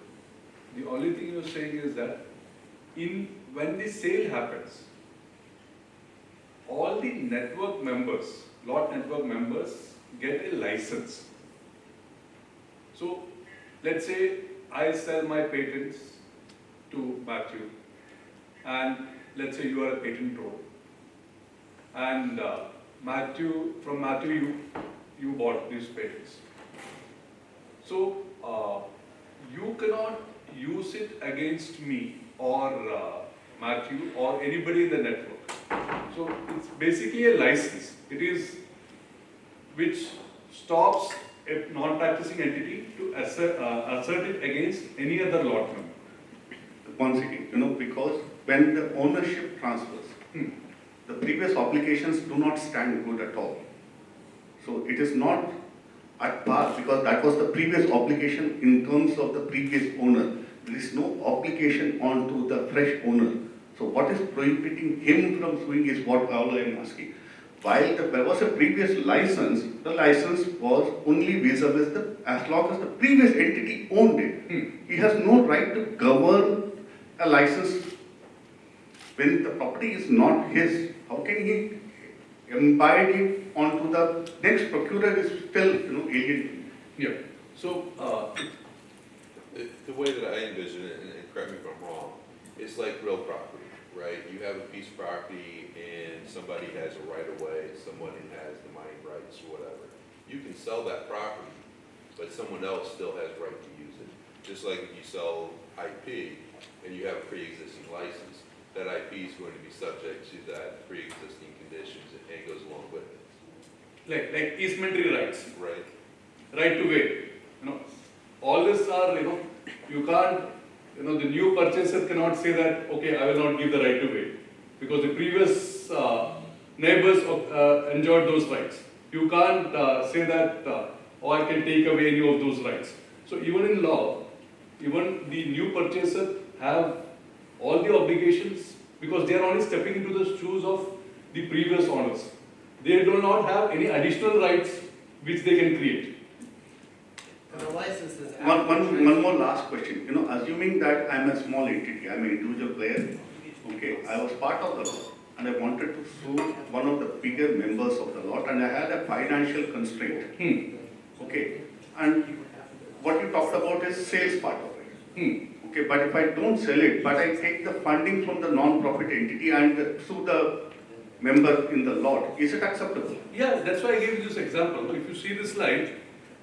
the only thing you're saying is that when the sale happens, all the network members, lot network members get a license. So let's say I sell my patents to Matthew, and let's say you are a patent troll, and from Matthew you bought these patents. So you cannot use it against me or Matthew or anybody in the network. So it's basically a license. It is which stops a non-practicing entity to assert it against any other lot member. Once again, because when the ownership transfers, the previous obligations do not stand good at all. So it is not at par, because that was the previous obligation in terms of the previous owner. There is no obligation onto the fresh owner. So what is prohibiting him from suing is what all I am asking. While there was a previous license, the license was only vis-a-vis as long as the previous entity owned it. He has no right to govern a license when the property is not his. How can he imbibe it onto the next procurer is still, alien? Yeah. So The way that I envision it, and correct me if I'm wrong, it's like real property, right? You have a piece of property and somebody has a right of way, somebody has the mining rights or whatever. You can sell that property, but someone else still has right to use it. Just like if you sell IP and you have a pre-existing license, that IP is going to be subject to that pre-existing conditions and goes along with it. like easementary rights, Right? right to way. All this are, you can't the new purchaser cannot say that, okay, I will not give the right to way, because the previous neighbors enjoyed those rights. You can't say that, oh, I can take away any of those rights. So even in law, even the new purchaser have all the obligations, because they are only stepping into the shoes of the previous owners. They do not have any additional rights which they can create. And the license is. One more last question. Assuming that I'm a small entity, I'm an individual player, okay, I was part of the lot and I wanted to sue one of the bigger members of the lot and I had a financial constraint. Okay, and what you talked about is sales part of it. Okay, but if I don't sell it, but I take the funding from the non-profit entity and sue the member in the lot, is it acceptable? Yeah, that's why I gave you this example. If you see this slide,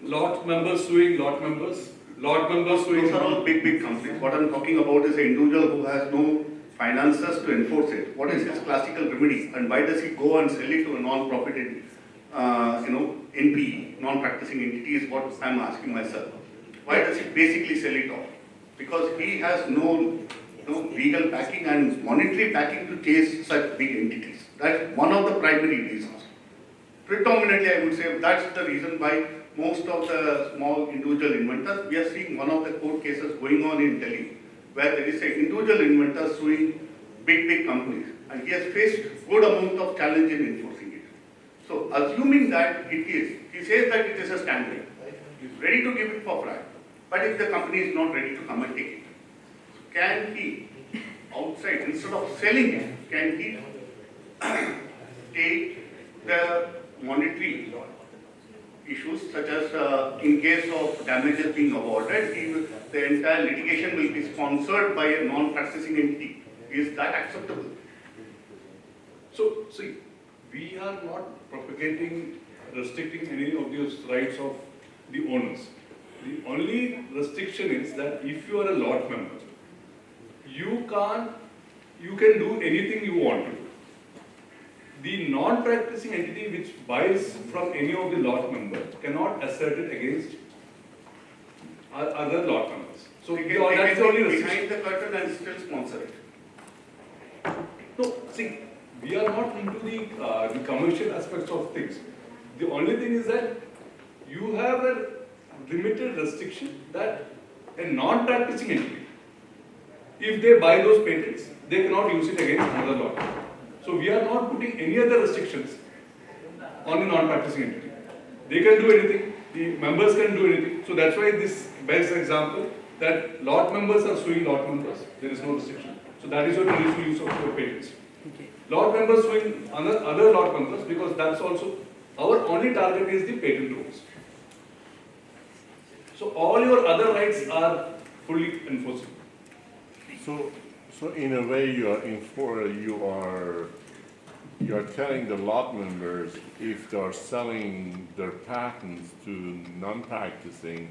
lot members suing lot members suing. Those are all big companies. What I'm talking about is an individual who has no finances to enforce it. What is his classical remedy? And why does he go and sell it to a non-profit, NPE, non-practicing entity is what I'm asking myself. Why does he basically sell it off? Because he has no legal backing and monetary backing to chase such big entities. That's one of the primary reasons. Predominantly, I would say that's the reason why most of the small individual inventors, we are seeing one of the court cases going on in Delhi, where there is an individual inventor suing big companies, and he has faced good amount of challenge in enforcing it. So, assuming that it is, he says that it is a standard, he is ready to give it for fraud, but if the company is not ready to come and take it, can he, outside, instead of selling it, can he take the monetary issues, such as in case of damages being awarded, the entire litigation will be sponsored by a non-practicing entity. Is that acceptable? So, see, we are not propagating, restricting any of those rights of the owners. The only restriction is that if you are a lot member, you can do anything you want to do. The non-practicing entity which buys from any of the lot members cannot assert it against other lot members. So They that's the only can be restriction. behind the curtain and still sponsor it. No, see, we are not into the commercial aspects of things. The only thing is that you have a limited restriction that a non-practicing entity, if they buy those patents, they cannot use it against another lot. So we are not putting any other restrictions on the non-practicing entity. They can do anything, the members can do anything. So that's why this bears example that lot members are suing lot members. There is no restriction. So that is your traditional use of your patents. Lot members suing other lot members, because that's also our only target is the patent rules. So all your other rights are fully enforceable. So in a way, you are telling the lot members if they are selling their patents to non-practicing,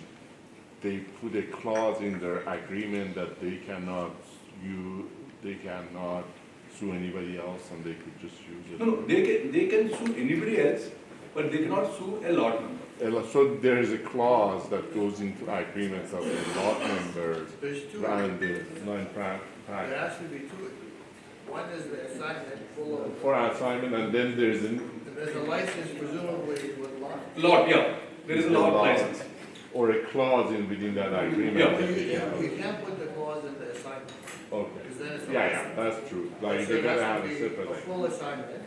they put a clause in their agreement that they cannot sue anybody else and they could just use it. No, they can sue anybody else, but they cannot sue a lot member. So there is a clause that goes into agreements of the lot members There's two and the agreements. There non-practicing. has to be two agreements. One is the assignment full of. For assignment, and then there's And there's a license presumably with lot. Lot, yeah. There is a lot license. or a clause within that agreement. Yeah. You can't put the clause in the assignment, Okay. because then it's a Yeah, license. that's true. So Like, it they gotta has have to a be separate a thing. full assignment,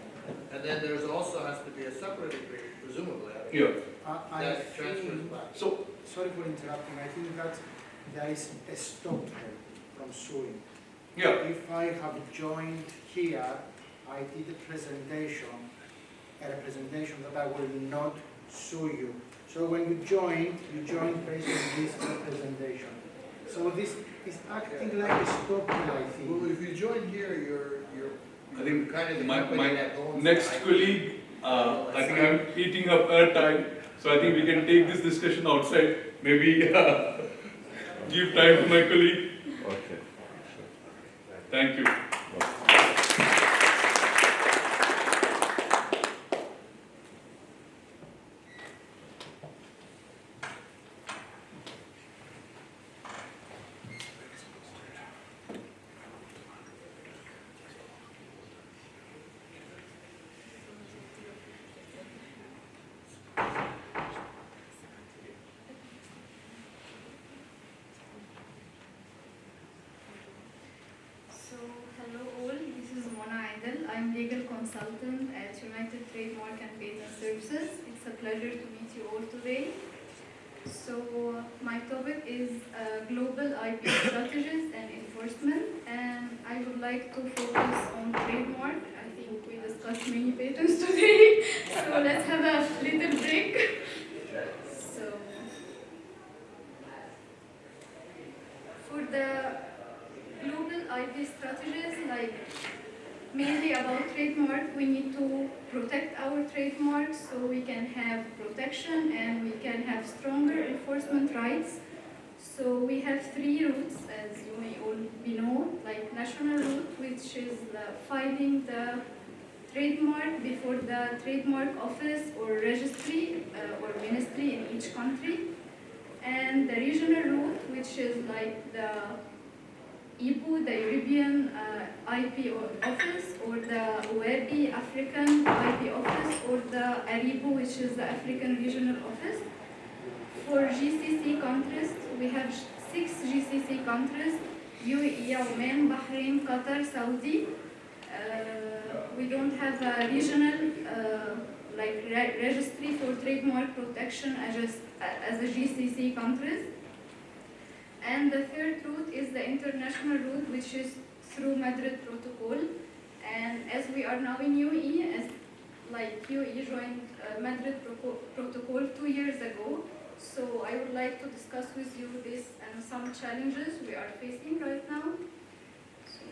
and then there's also has to be a separate agreement, presumably. Yeah. I That transfers think, back. So, sorry for interrupting, I think that there is a stop her from suing. yeah. If I have joined here, I did a representation that I will not sue you. So when you join based on this representation. So this is acting like a stop her, I Well, think. if you join here, I think kind of the my company that owns. next the IP. colleague, I think I'm eating up her time, so I think we can take this discussion outside. Maybe give time to my colleague. Okay. Thank you. legal consultant at United Trademark and Patent Services. It's a pleasure to meet you all today. So my topic is global IP strategies and enforcement, and I would like to focus on trademark. I think we discussed many patents today, so let's have a little break. So for the global IP strategies, like mainly about trademark, we need to protect our trademarks so we can have protection and we can have stronger enforcement rights. So we have three routes, as you may all be know, like national route, which is filing the trademark before the trademark office or registry or ministry in each country, and the regional route, which is like the IPU, the European IP office, or the OEB, African IP office, or the ARIBO, which is the African regional office. For GCC countries, we have 6 GCC countries: UAE, Oman, Bahrain, Qatar, Saudi. We don't have a regional registry for trademark protection as a GCC countries. And the third route is the international route, which is through Madrid Protocol. And as we are now in UAE, as like UAE joined Madrid Protocol 2 years ago, so I would like to discuss with you this and some challenges we are facing right now. So,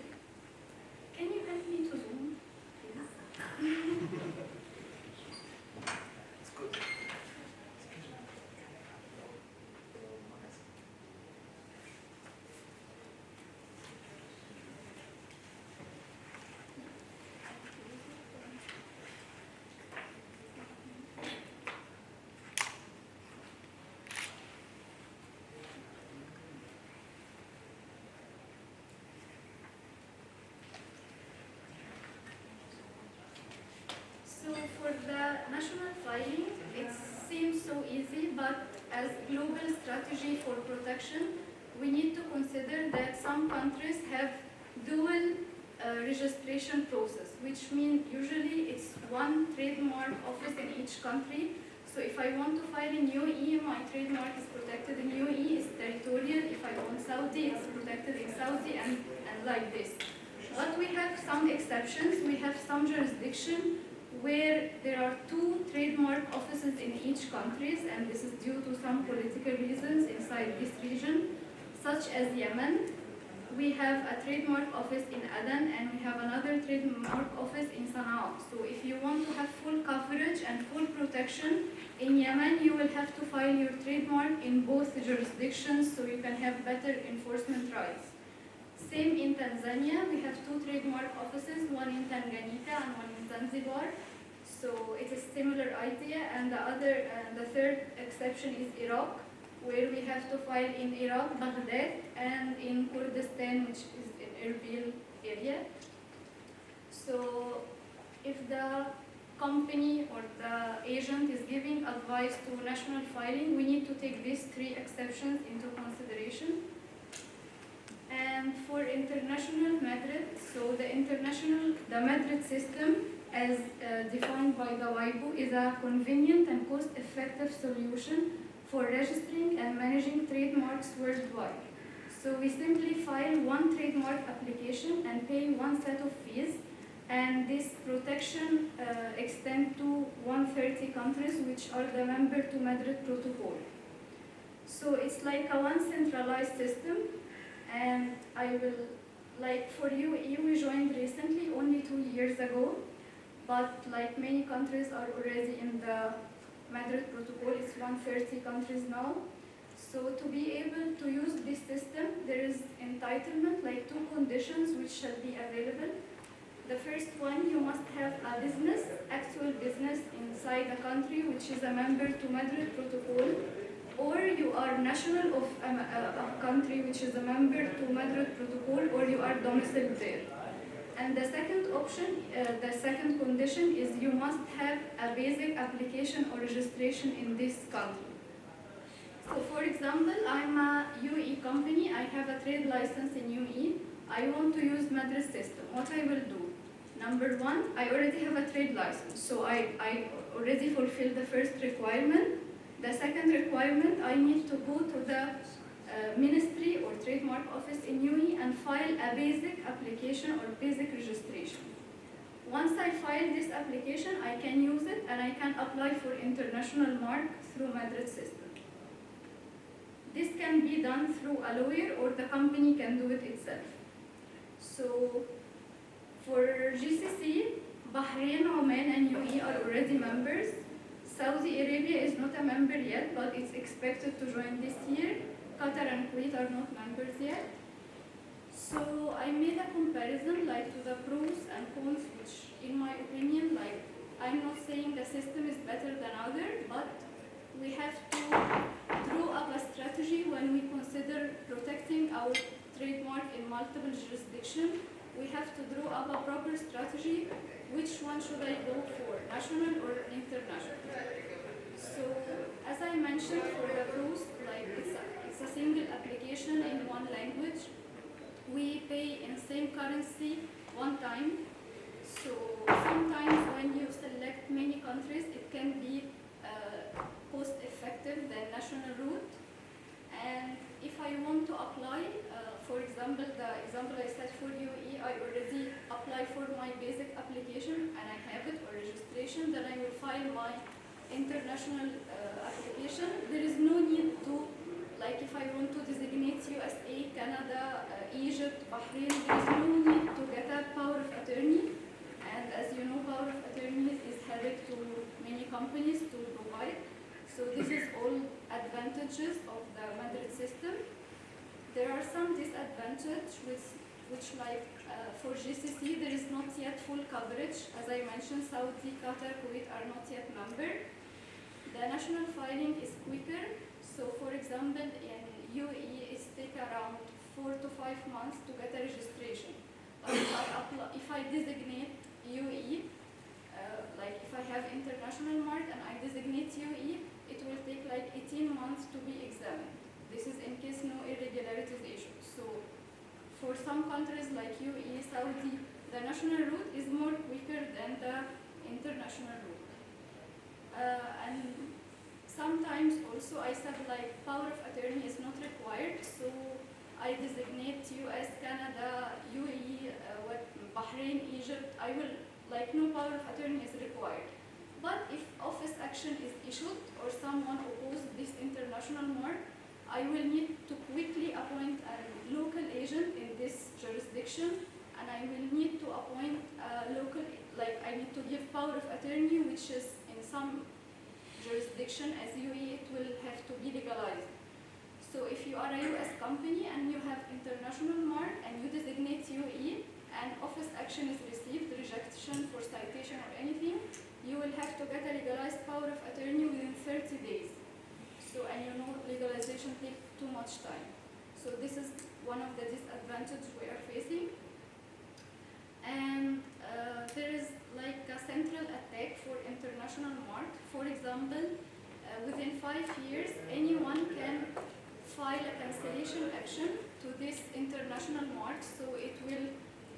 can you help me to zoom, please? It's good. So for the national filing, it seems so easy, but as global strategy for protection, we need to consider that some countries have dual registration process, which means usually it's one trademark office in each country. So if I want to file in UAE, my trademark is protected in UAE, it's territorial. If I want Saudi, it's protected in Saudi, and like this. But we have some exceptions. We have some jurisdiction where there are 2 trademark offices in each country, and this is due to some political reasons inside this region, such as Yemen. We have a trademark office in Aden, and we have another trademark office in Sana'a. So if you want to have full coverage and full protection in Yemen, you will have to file your trademark in both jurisdictions so you can have better enforcement rights. Same in Tanzania, we have 2 trademark offices, one in Tanganyika and one in Zanzibar. So it is similar idea, and the third exception is Iraq, where we have to file in Iraq, Baghdad, and in Kurdistan, which is in Erbil area. So if the company or the agent is giving advice to national filing, we need to take these 3 exceptions into consideration. And for international Madrid, so the Madrid system, as defined by the WIPO, is a convenient and cost-effective solution for registering and managing trademarks worldwide. So we simply file one trademark application and pay one set of fees, and this protection extends to 130 countries which are the member to Madrid Protocol. So it's like a one centralized system, and I will, like for UAE, we joined recently, only 2 years ago, but like many countries are already in the Madrid Protocol, it's 130 countries now. So to be able to use this system, there is entitlement, like 2 conditions which shall be available. The first one, you must have a business, actual business inside a country which is a member to Madrid Protocol, or you are national of a country which is a member to Madrid Protocol, or you are domiciled there. And the second option, the second condition is you must have a basic application or registration in this country. So for example, I'm a UAE company, I have a trade license in UAE, I want to use Madrid system. What I will do? Number one, I already have a trade license, so I already fulfilled the first requirement. The second requirement, I need to go to the ministry or trademark office in UAE and file a basic application or basic registration. Once I file this application, I can use it and I can apply for international mark through Madrid system. This can be done through a lawyer or the company can do it itself. So for GCC, Bahrain, Oman and UAE are already members. Saudi Arabia is not a member yet, but it's expected to join this year. Qatar and Kuwait are not members yet. So I made a comparison like to the pros and cons, which in my opinion, like I'm not saying the system is better than other, but we have to draw up a strategy when we consider protecting our trademark in multiple jurisdictions. We have to draw up a proper strategy. Which one should I go for, national or international? So as I mentioned for the pros, like it's a single application in one language. We pay in same currency one time. So sometimes when you select many countries, it can be cost effective than national route. And if I want to apply, for example, the example I said for UAE, I already apply for my basic application and I have it or registration, then I will file my international application. There is no need to, like if I want to designate USA, Canada, Egypt, Bahrain, there is no need to get a power of attorney. And as you know, power of attorney is headed to many companies to provide. So this is all advantages of the Madrid system. There are some disadvantages which like for GCC, there is not yet full coverage. As I mentioned, Saudi, Qatar, Kuwait are not yet member. The national filing is quicker. So for example, in UAE, it takes around 4 to 5 months to get a registration. But if I designate UAE, like if I have international mark and I designate UAE, it will take like 18 months to be examined. This is in case no irregularities issued. So for some countries like UAE, Saudi, the national route is more quicker than the international route. And sometimes also I said like power of attorney is not required. So I designate US, Canada, UAE, Bahrain, Egypt. I will like no power of attorney is required. But if office action is issued or someone opposes this international mark, I will need to quickly appoint a local agent in this jurisdiction, and I will need to appoint a local, like I need to give power of attorney, which is in some jurisdiction as UAE, it will have to be legalized. So if you are a US company and you have international mark and you designate UAE and office action is received, rejection for citation or anything, you will have to get a legalized power of attorney within 30 days. So, and you know, legalization takes too much time. So this is one of the disadvantages we are facing. And there is like a central attack for international mark. For example, within 5 years, anyone can file a cancellation action to this international mark, so it will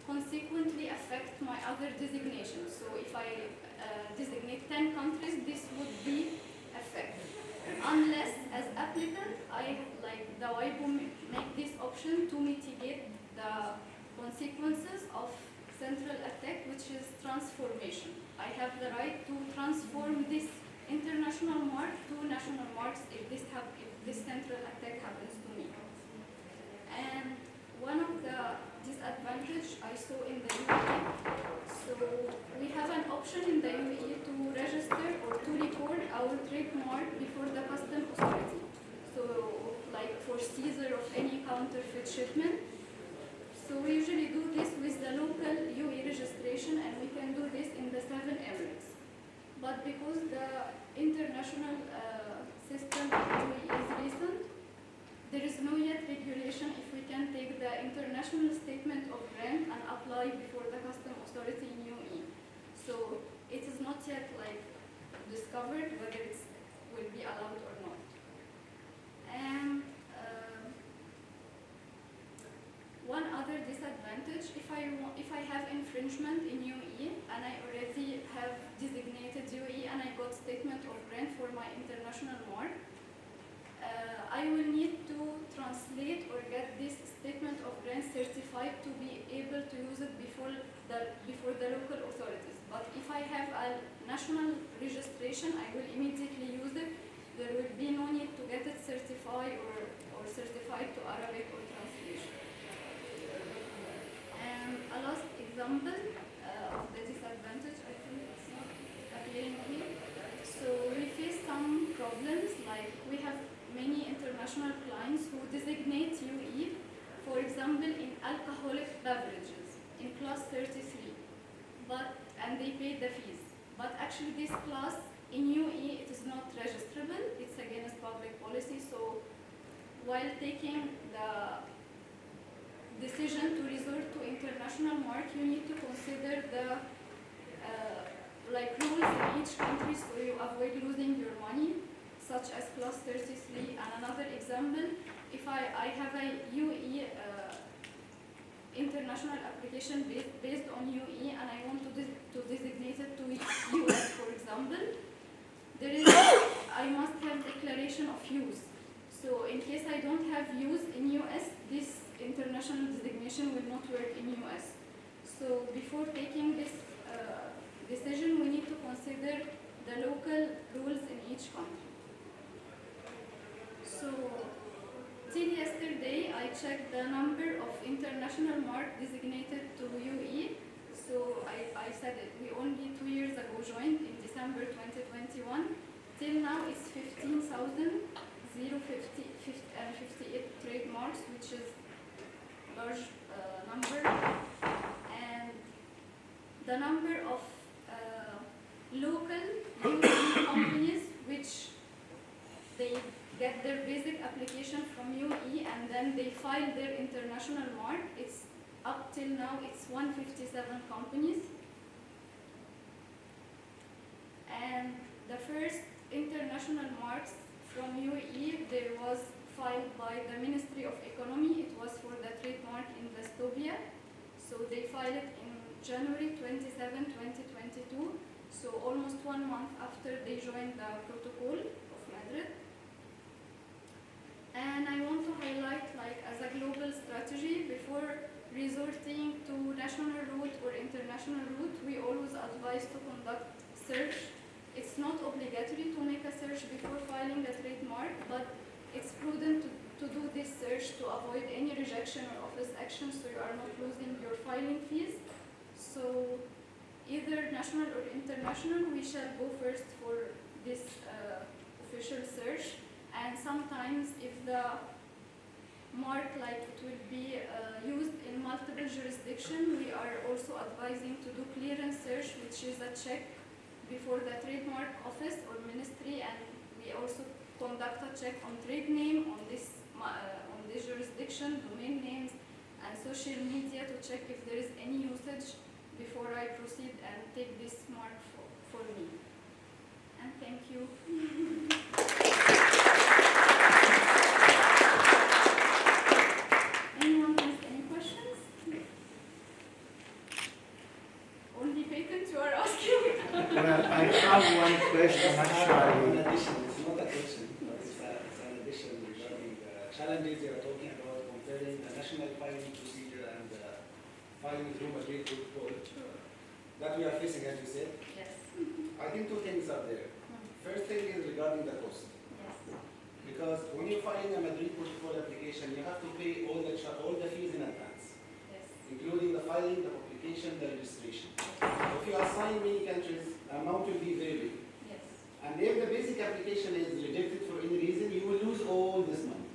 consequently affect my other designations. So if I designate 10 countries, this would be affected. Unless, as applicant, I like the WIPO make this option to mitigate the consequences of central attack, which is transformation. I have the right to transform this international mark to national marks if this central attack happens to me. And one of the disadvantages I saw in the UAE, so we have an option in the UAE to register or to record our trademark before the customs authority. So like for seizure of any counterfeit shipment. So we usually do this with the local UAE registration, and we can do this in the 7 Emirates. But because the international system in UAE is recent, there is no yet regulation if we can take the international statement of grant and apply before the customs authority in UAE. So it is not yet like discovered whether it will be allowed or not. And one other disadvantage, if I have infringement in UAE, and I already have designated UAE and I got statement of grant for my international mark, I will need to translate or get this statement of grant certified to be able to use it before the local authorities. But if I have a national registration, I will immediately use it. There will be no need to get it certified or certified to Arabic or translation. And a last example of the disadvantage, I think it's not appearing here. So we face some problems, like we have many international clients who designate UAE, for example, in alcoholic beverages, in class 33, and they pay the fees. But actually this class in UAE, it is not registrable, it's against public policy, so while taking the decision to resort to international mark, you need to consider the rules in each country so you avoid losing your money, such as class 33. And another example, if I have a UAE international application based on UAE and I want to designate it to US, for example, I must have declaration of use. So in case I don't have use in US, this international designation will not work in US. So before taking this decision, we need to consider the local rules in each country. So till yesterday, I checked the number of international mark designated to UAE. So I said it, we only 2 years ago joined in December 2021. Till now it's 15,058 trademarks, which is a large number. And the number of local UAE companies which they get their basic application from UAE and then they file their international mark, it's up till now it's 157 companies. And the first international marks from UAE, there was filed by the Ministry of Economy. It was for the trademark Investopia. So they filed it in January 27, 2022. So almost 1 month after they joined the Protocol of Madrid. And I want to highlight, like, as a global strategy, before resorting to national route or international route, we always advise to conduct search. It's not obligatory to make a search before filing a trademark, but it's prudent to do this search to avoid any rejection or office action so you are not losing your filing fees. So either national or international, we shall go first for this official search. And sometimes if the mark, like, it will be used in multiple jurisdictions, we are also advising to do clearance search, which is a check before the trademark office or ministry, and we also conduct a check on trade name on this jurisdiction, domain names, and social media to check if there is any usage before I proceed and take this mark for me. And thank you. Anyone has any questions? Only patents you are asking? Well, I have one question actually. In addition, it's not a question, but it's an addition regarding the challenges you are talking about comparing the national filing procedure and the filing through Madrid protocol that we are facing, as you said. Yes. I think two things are there. First thing is regarding the cost. Yes. Because when you're filing a Madrid protocol application, you have to pay all the fees in advance, Yes. including the filing, the application, the registration. If you assign many countries, the amount will be very big. Yes. And if the basic application is rejected for any reason, you will lose all this money.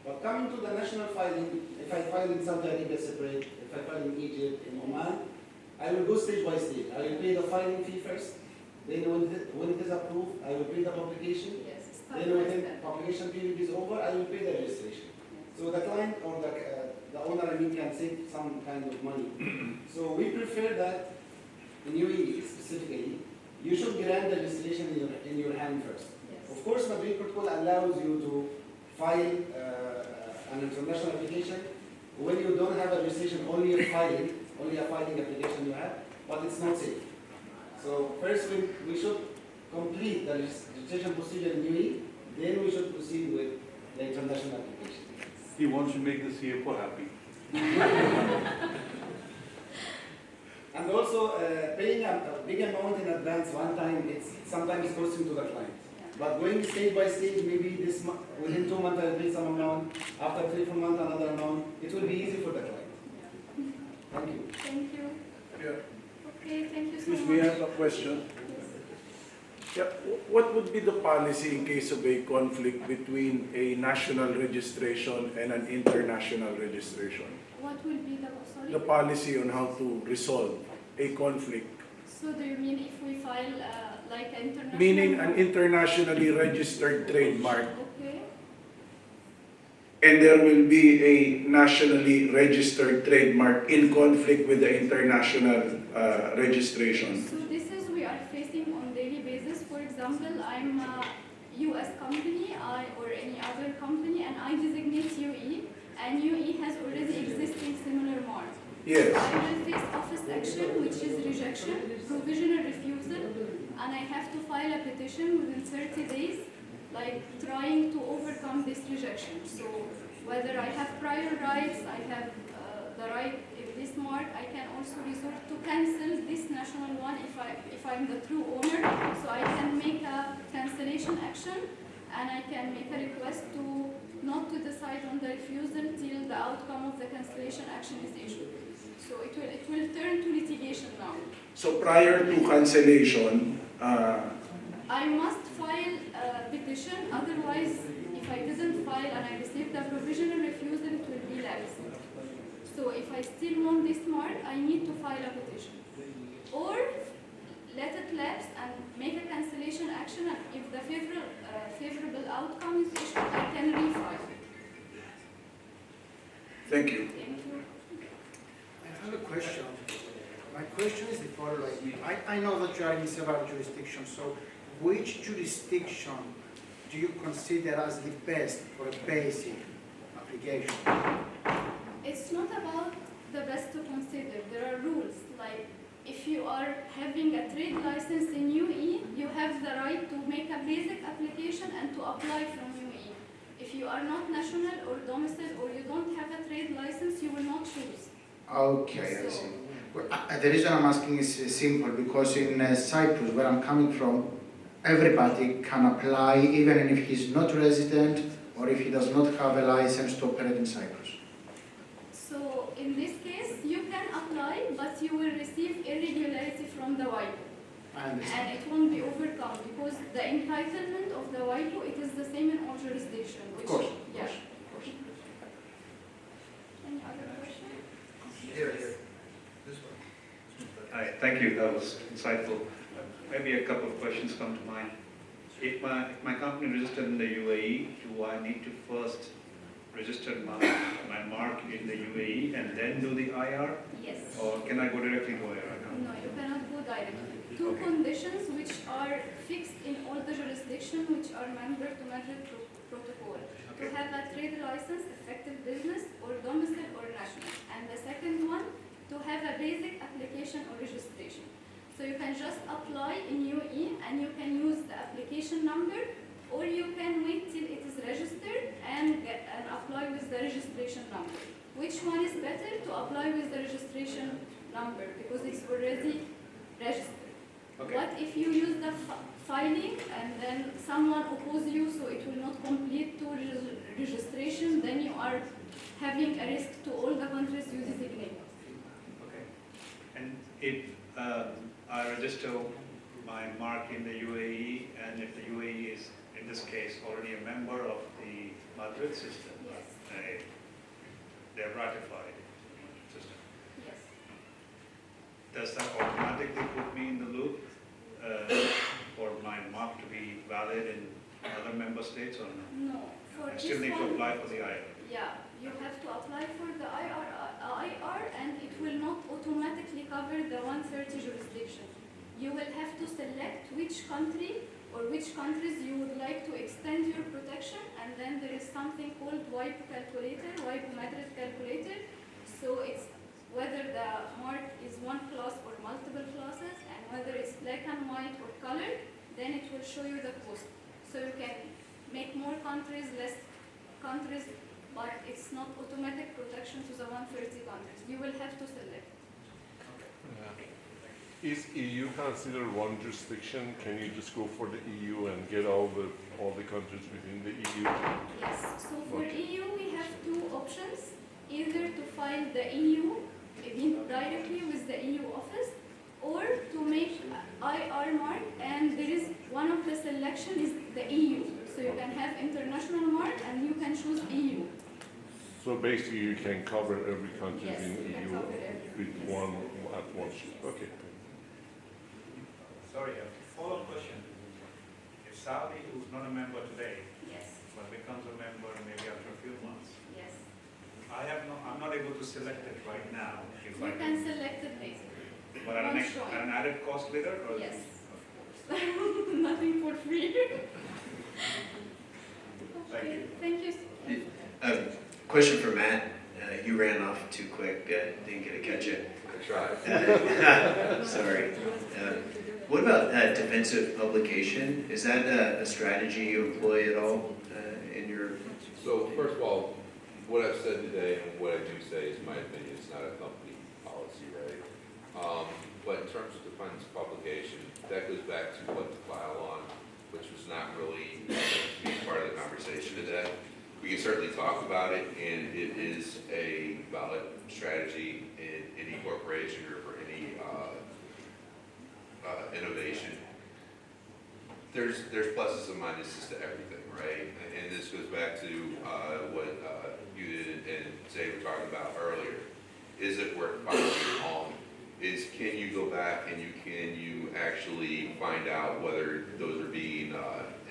But coming to the national filing, if I file in Saudi Arabia separate, if I file in Egypt, in Oman, I will go stage by stage. I will pay the filing fee first. Then when it is approved, I will pay the publication. Yes. Then when the publication period is over, I will pay the registration. So the client or the owner, I mean, can save some kind of money. So we prefer that in UAE specifically, you should grant the registration in your hand first. Yes. Of course, Madrid Protocol allows you to file an international application when you don't have a registration, only a filing application you have. but it's not safe. So first we should complete the registration procedure in UAE, then we should proceed with the international application. He wants to make the CFO happy. And also, paying a big amount in advance one time, it's sometimes costing to the client. But going stage by stage, maybe this within 2 months I pay some amount, after 3-4 months another amount, it will be easy for the client. Thank you. Thank you. Yeah. Okay, thank you so Excuse much. me, I have a question. Yeah, what would be the policy in case of a conflict between a national registration and an international registration? What will be the, sorry? The policy on how to resolve a conflict, So do you mean if we file like an international? meaning an internationally registered trademark, Okay. and there will be a nationally registered trademark in conflict with the international registration? So this is we are facing on daily basis. For example, I'm a US company or any other company and I designate UE and UE has already existing similar mark. Yes. I will face office action which is rejection, provisional refusal, and I have to file a petition within 30 days, like trying to overcome this rejection. So whether I have prior rights, I have the right in this mark, I can also resort to cancel this national one if I'm the true owner. So I can make a cancellation action and I can make a request to not to decide on the refusal till the outcome of the cancellation action is issued. So it will turn to litigation now. So prior to cancellation, I must file a petition, otherwise if I didn't file and I received a provisional refusal, it will be lapsed. So if I still want this mark, I need to file a petition. Or let it lapse and make a cancellation action, and if the favorable outcome is issued, I can refile. thank you. Thank you. I have a question. My question is the following. I know that you are in several jurisdictions, so which jurisdiction do you consider as the best for a basic application? It's not about the best to consider. There are rules, like if you are having a trade license in UAE, you have the right to make a basic application and to apply from UAE. If you are not national or domicile or you don't have a trade license, you will not choose. Okay, I see. Well, the reason I'm asking is simple, because in Cyprus, where I'm coming from, everybody can apply, even if he's not resident or if he does not have a license to operate in Cyprus. So in this case, you can apply, but you will receive irregularity from the WIPO. I understand. And it won't be overcome because the entitlement of the WIPO, it is the same in all jurisdictions. Of course, Yeah. of course. Any other question? Here. This one. Hi, thank you, that was insightful. Maybe a couple of questions come to mind. If my company registered in the UAE, do I need to first register my mark in the UAE and then do the IR? Yes. Or can I go directly to IR? No, you cannot go directly. Two Okay. conditions which are fixed in all the jurisdictions which are member to Madrid Protocol. To Okay. have a trade license, effective business, or domicile or national. And the second one, to have a basic application or registration. So you can just apply in UAE and you can use the application number, or you can wait till it is registered and apply with the registration number. Which one is better? To apply with the registration number because it's already registered. Okay. What if you use the filing and then someone opposes you, so it will not complete to registration, then you are having a risk to all the countries you designate. Okay. And if I register my mark in the UAE, and if the UAE is, in this case, already a member of the Madrid system, Yes. they're ratified system, Yes. does that automatically put me in the loop for my mark to be valid in other member states or no? No. For I still this need to one, apply for the IR. yeah, you have to apply for the IR and it will not automatically cover the 130 jurisdiction. You will have to select which country or which countries you would like to extend your protection, and then there is something called WIPO calculator, WIPO Madrid calculator. So it's whether the mark is one class or multiple classes, and whether it's black and white or colored, then it will show you the cost. So you can make more countries, less countries, but it's not automatic protection to the 130 countries. You will have to select. Is EU considered one jurisdiction? Can you just go for the EU and get all the countries within the EU? Yes. So for Okay. EU, we have two options: either to file the EU directly with the EU office, or to make IR mark, and there is one of the selection is the EU. So you can have international mark and you can choose EU. So basically, you can cover every country Yes, in you can EU cover everything. with one at once. Okay. Sorry, a follow-up question. If Saudi, who's not a member today, Yes, but becomes a member maybe after a few months, yes. I'm not able to select it right now. If You I can select it later. But at Once joined. an added cost later, or? Yes. Nothing for free. Thank you. Thank you. Question for Matt. You ran off too quick. Didn't get to catch it. I tried. Sorry. What about defensive publication? Is that a strategy you employ at all in your? So first of all, what I've said today and what I do say is my opinion. It's not a company policy, right? But in terms of defense publication, that goes back to what to file on, which was not really part of the conversation today. We can certainly talk about it, and it is a valid strategy in any corporation or for any innovation. There's pluses and minuses to everything, right? And this goes back to what you and Zay were talking about earlier. Is it worth filing on? Can you go back and can you actually find out whether those are being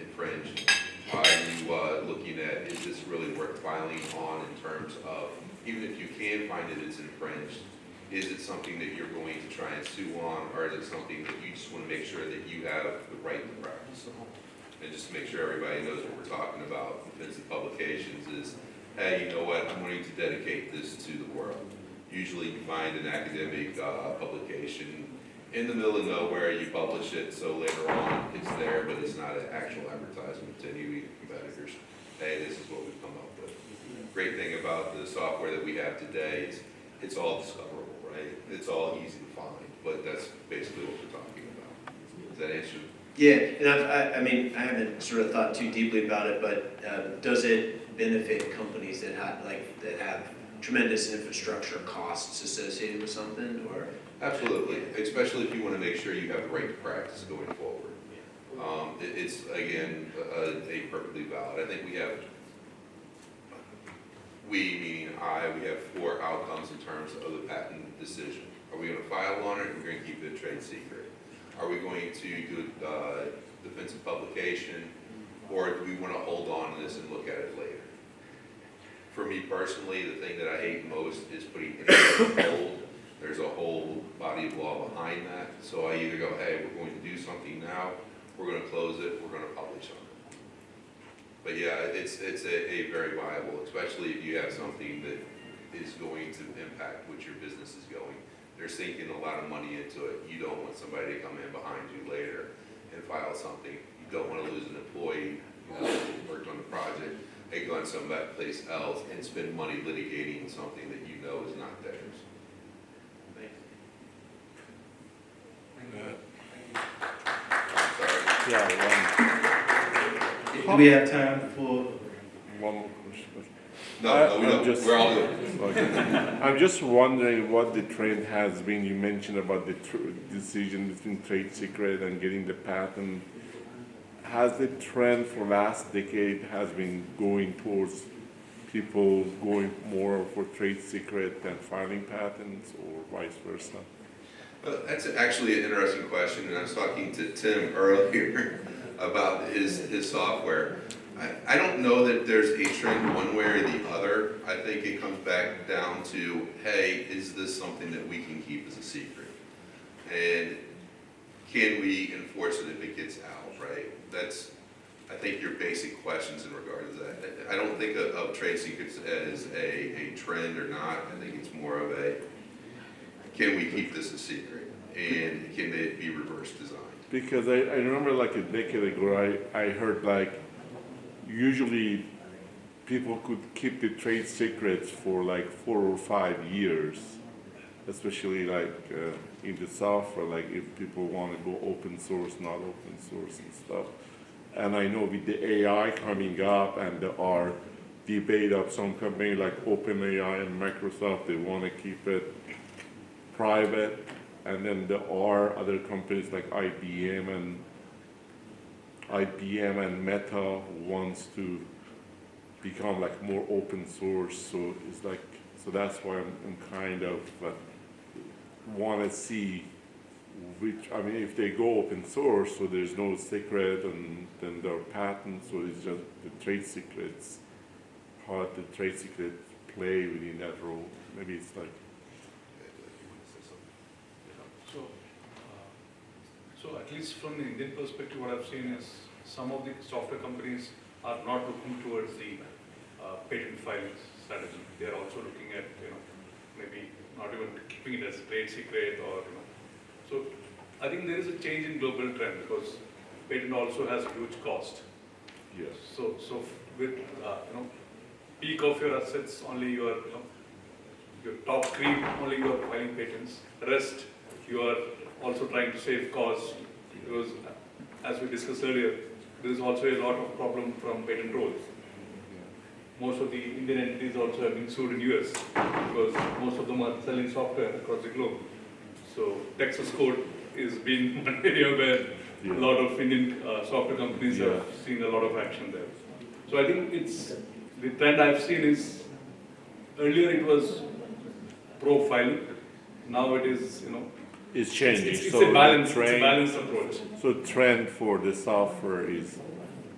infringed? Are you looking at, is this really worth filing on in terms of, even if you can find that it's infringed, is it something that you're going to try and sue on, or is it something that you just want to make sure that you have the right to practice on? And just to make sure everybody knows what we're talking about, defensive publications is, hey, you know what, I'm going to dedicate this to the world. Usually you find an academic publication in the middle of nowhere, you publish it, so later on it's there, but it's not an actual advertisement to any of your competitors. Hey, this is what we've come up with. Great thing about the software that we have today is it's all discoverable, right? It's all easy to find, but that's basically what we're talking about. Does that answer? Yeah, and I mean, I haven't sort of thought too deeply about it, but does it benefit companies that have tremendous infrastructure costs associated with something, or? Absolutely, especially if you want to make sure you have the right to practice going forward. It's, again, a perfectly valid. I think we have, meaning we have 4 outcomes in terms of the patent decision. Are we going to file on it, or are we going to keep it a trade secret? Are we going to do defensive publication, or do we want to hold on to this and look at it later? For me personally, the thing that I hate most is putting anything on hold. There's a whole body of law behind that. So I either go, hey, we're going to do something now, we're going to close it, we're going to publish on it. But yeah, it's a very viable, especially if you have something that is going to impact what your business is going. They're sinking a lot of money into it. You don't want somebody to come in behind you later and file something. You don't want to lose an employee who worked on the project, and go on someplace else and spend money litigating something that you know is not theirs. Sorry. Yeah, Do we have time for? one more question. No, we I'm don't. just- We're all good. Okay. I'm just wondering what the trend has been. You mentioned about the decision between trade secret and getting the patent. Has the trend for last decade has been going towards people going more for trade secret than filing patents, or vice versa? That's actually an interesting question, and I was talking to Tim earlier about his software. I don't know that there's a trend one way or the other. I think it comes back down to, hey, is this something that we can keep as a secret? And can we enforce it if it gets out, right? That's, I think, your basic questions in regard to that. I don't think of trade secrets as a trend or not. I think it's more of a, can we keep this a secret? And can it be reverse designed? Because I remember like a decade ago, I heard like usually people could keep the trade secrets for like 4 or 5 years, especially like in the software, like if people want to go open source, not open source and stuff. And I know with the AI coming up and there are debate of some company like OpenAI and Microsoft, they want to keep it private. And then there are other companies like IBM and Meta wants to become like more open source. So it's like, so that's why I'm kind of want to see which, I mean, if they go open source, so there's no secret, and then there are patents, so it's just the trade secrets, how the trade secrets play within that role. Maybe it's like, So at least from the Indian perspective, what I've seen is some of the software companies are not looking towards the patent filing strategy. They are also looking at, maybe not even keeping it as trade secret or, So I think there is a change in global trend because patent also has a huge cost. yes. So with, peak of your assets, only your top cream, only you are filing patents. Rest, you are also trying to save costs because, as we discussed earlier, there is also a lot of problem from patent trolls. Most of the Indian entities also have been sued in US because most of them are selling software across the globe. So Texas court is being one area where a lot of Indian software companies are seeing a lot of action there. So I think the trend I've seen is earlier it was pro-filing, now it is, It's changing. It's So a balance, the it's a trend, balanced approach. so trend for the software is,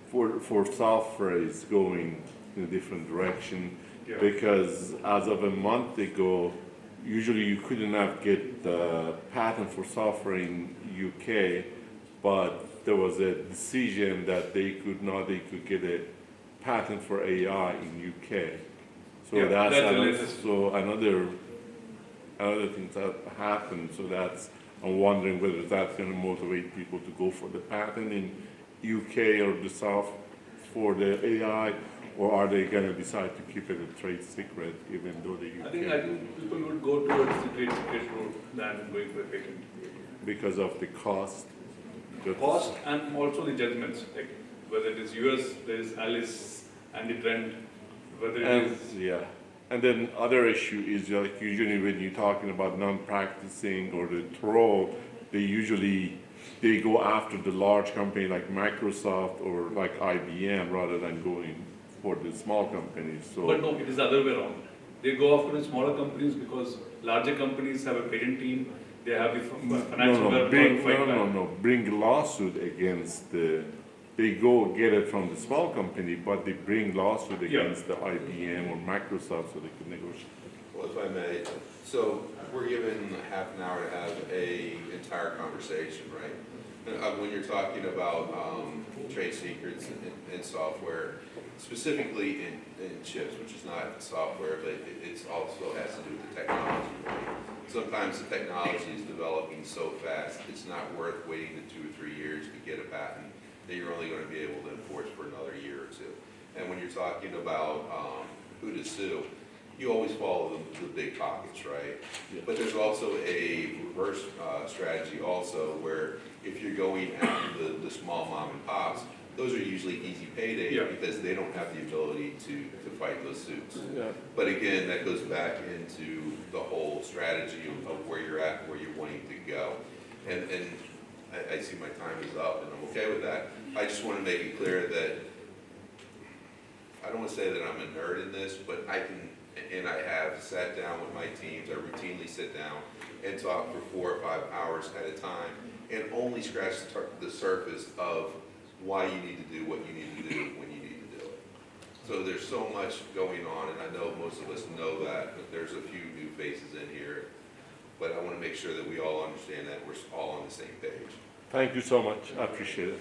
for software is going in a different direction. Yeah. Because as of a month ago, usually you couldn't have get the patent for software in UK, but there was a decision that they could get a patent for AI in UK. So Yeah, that's that's the another, latest. so another thing that happened. So that's, I'm wondering whether that's going to motivate people to go for the patent in UK or the South for the AI, or are they going to decide to keep it a trade secret even though the UK? I think people would go towards the trade secret route than going for a patent. Because of the cost. Cost and also the judgments, like whether it is US, there is Alice and the trend, whether it And, is. yeah. And then other issue is like usually when you're talking about non-practicing or the troll, they go after the large company like Microsoft or like IBM rather than going for the small companies. So But no, it is the other way around. They go after the smaller companies because larger companies have a patent team, they have the financial wherewithal to fight back. bring lawsuit against they go get it from the small company, but they bring lawsuit against the IBM or Microsoft so they can negotiate. Well, if I may, so we're given half an hour to have a entire conversation, right? When you're talking about trade secrets and software, specifically in chips, which is not software, but it also has to do with the technology, right? Sometimes the technology is developing so fast, it's not worth waiting the 2 or 3 years to get a patent that you're only going to be able to enforce for another year or two. And when you're talking about who to sue, you always follow the big pockets, right? Yeah. But there's also a reverse strategy also where if you're going after the small mom and pops, those are usually easy paydays Yeah. because they don't have the ability to fight those suits. Yeah. But again, that goes back into the whole strategy of where you're at, where you're wanting to go. And I see my time is up and I'm okay with that. I just want to make it clear that I don't want to say that I'm a nerd in this, but I can, and I have sat down with my teams, I routinely sit down and talk for 4 or 5 hours at a time and only scratch the surface of why you need to do what you need to do when you need to do it. So there's so much going on, and I know most of us know that, but there's a few new faces in here. But I want to make sure that we all understand that we're all on the same page. Thank you so much. I appreciate it.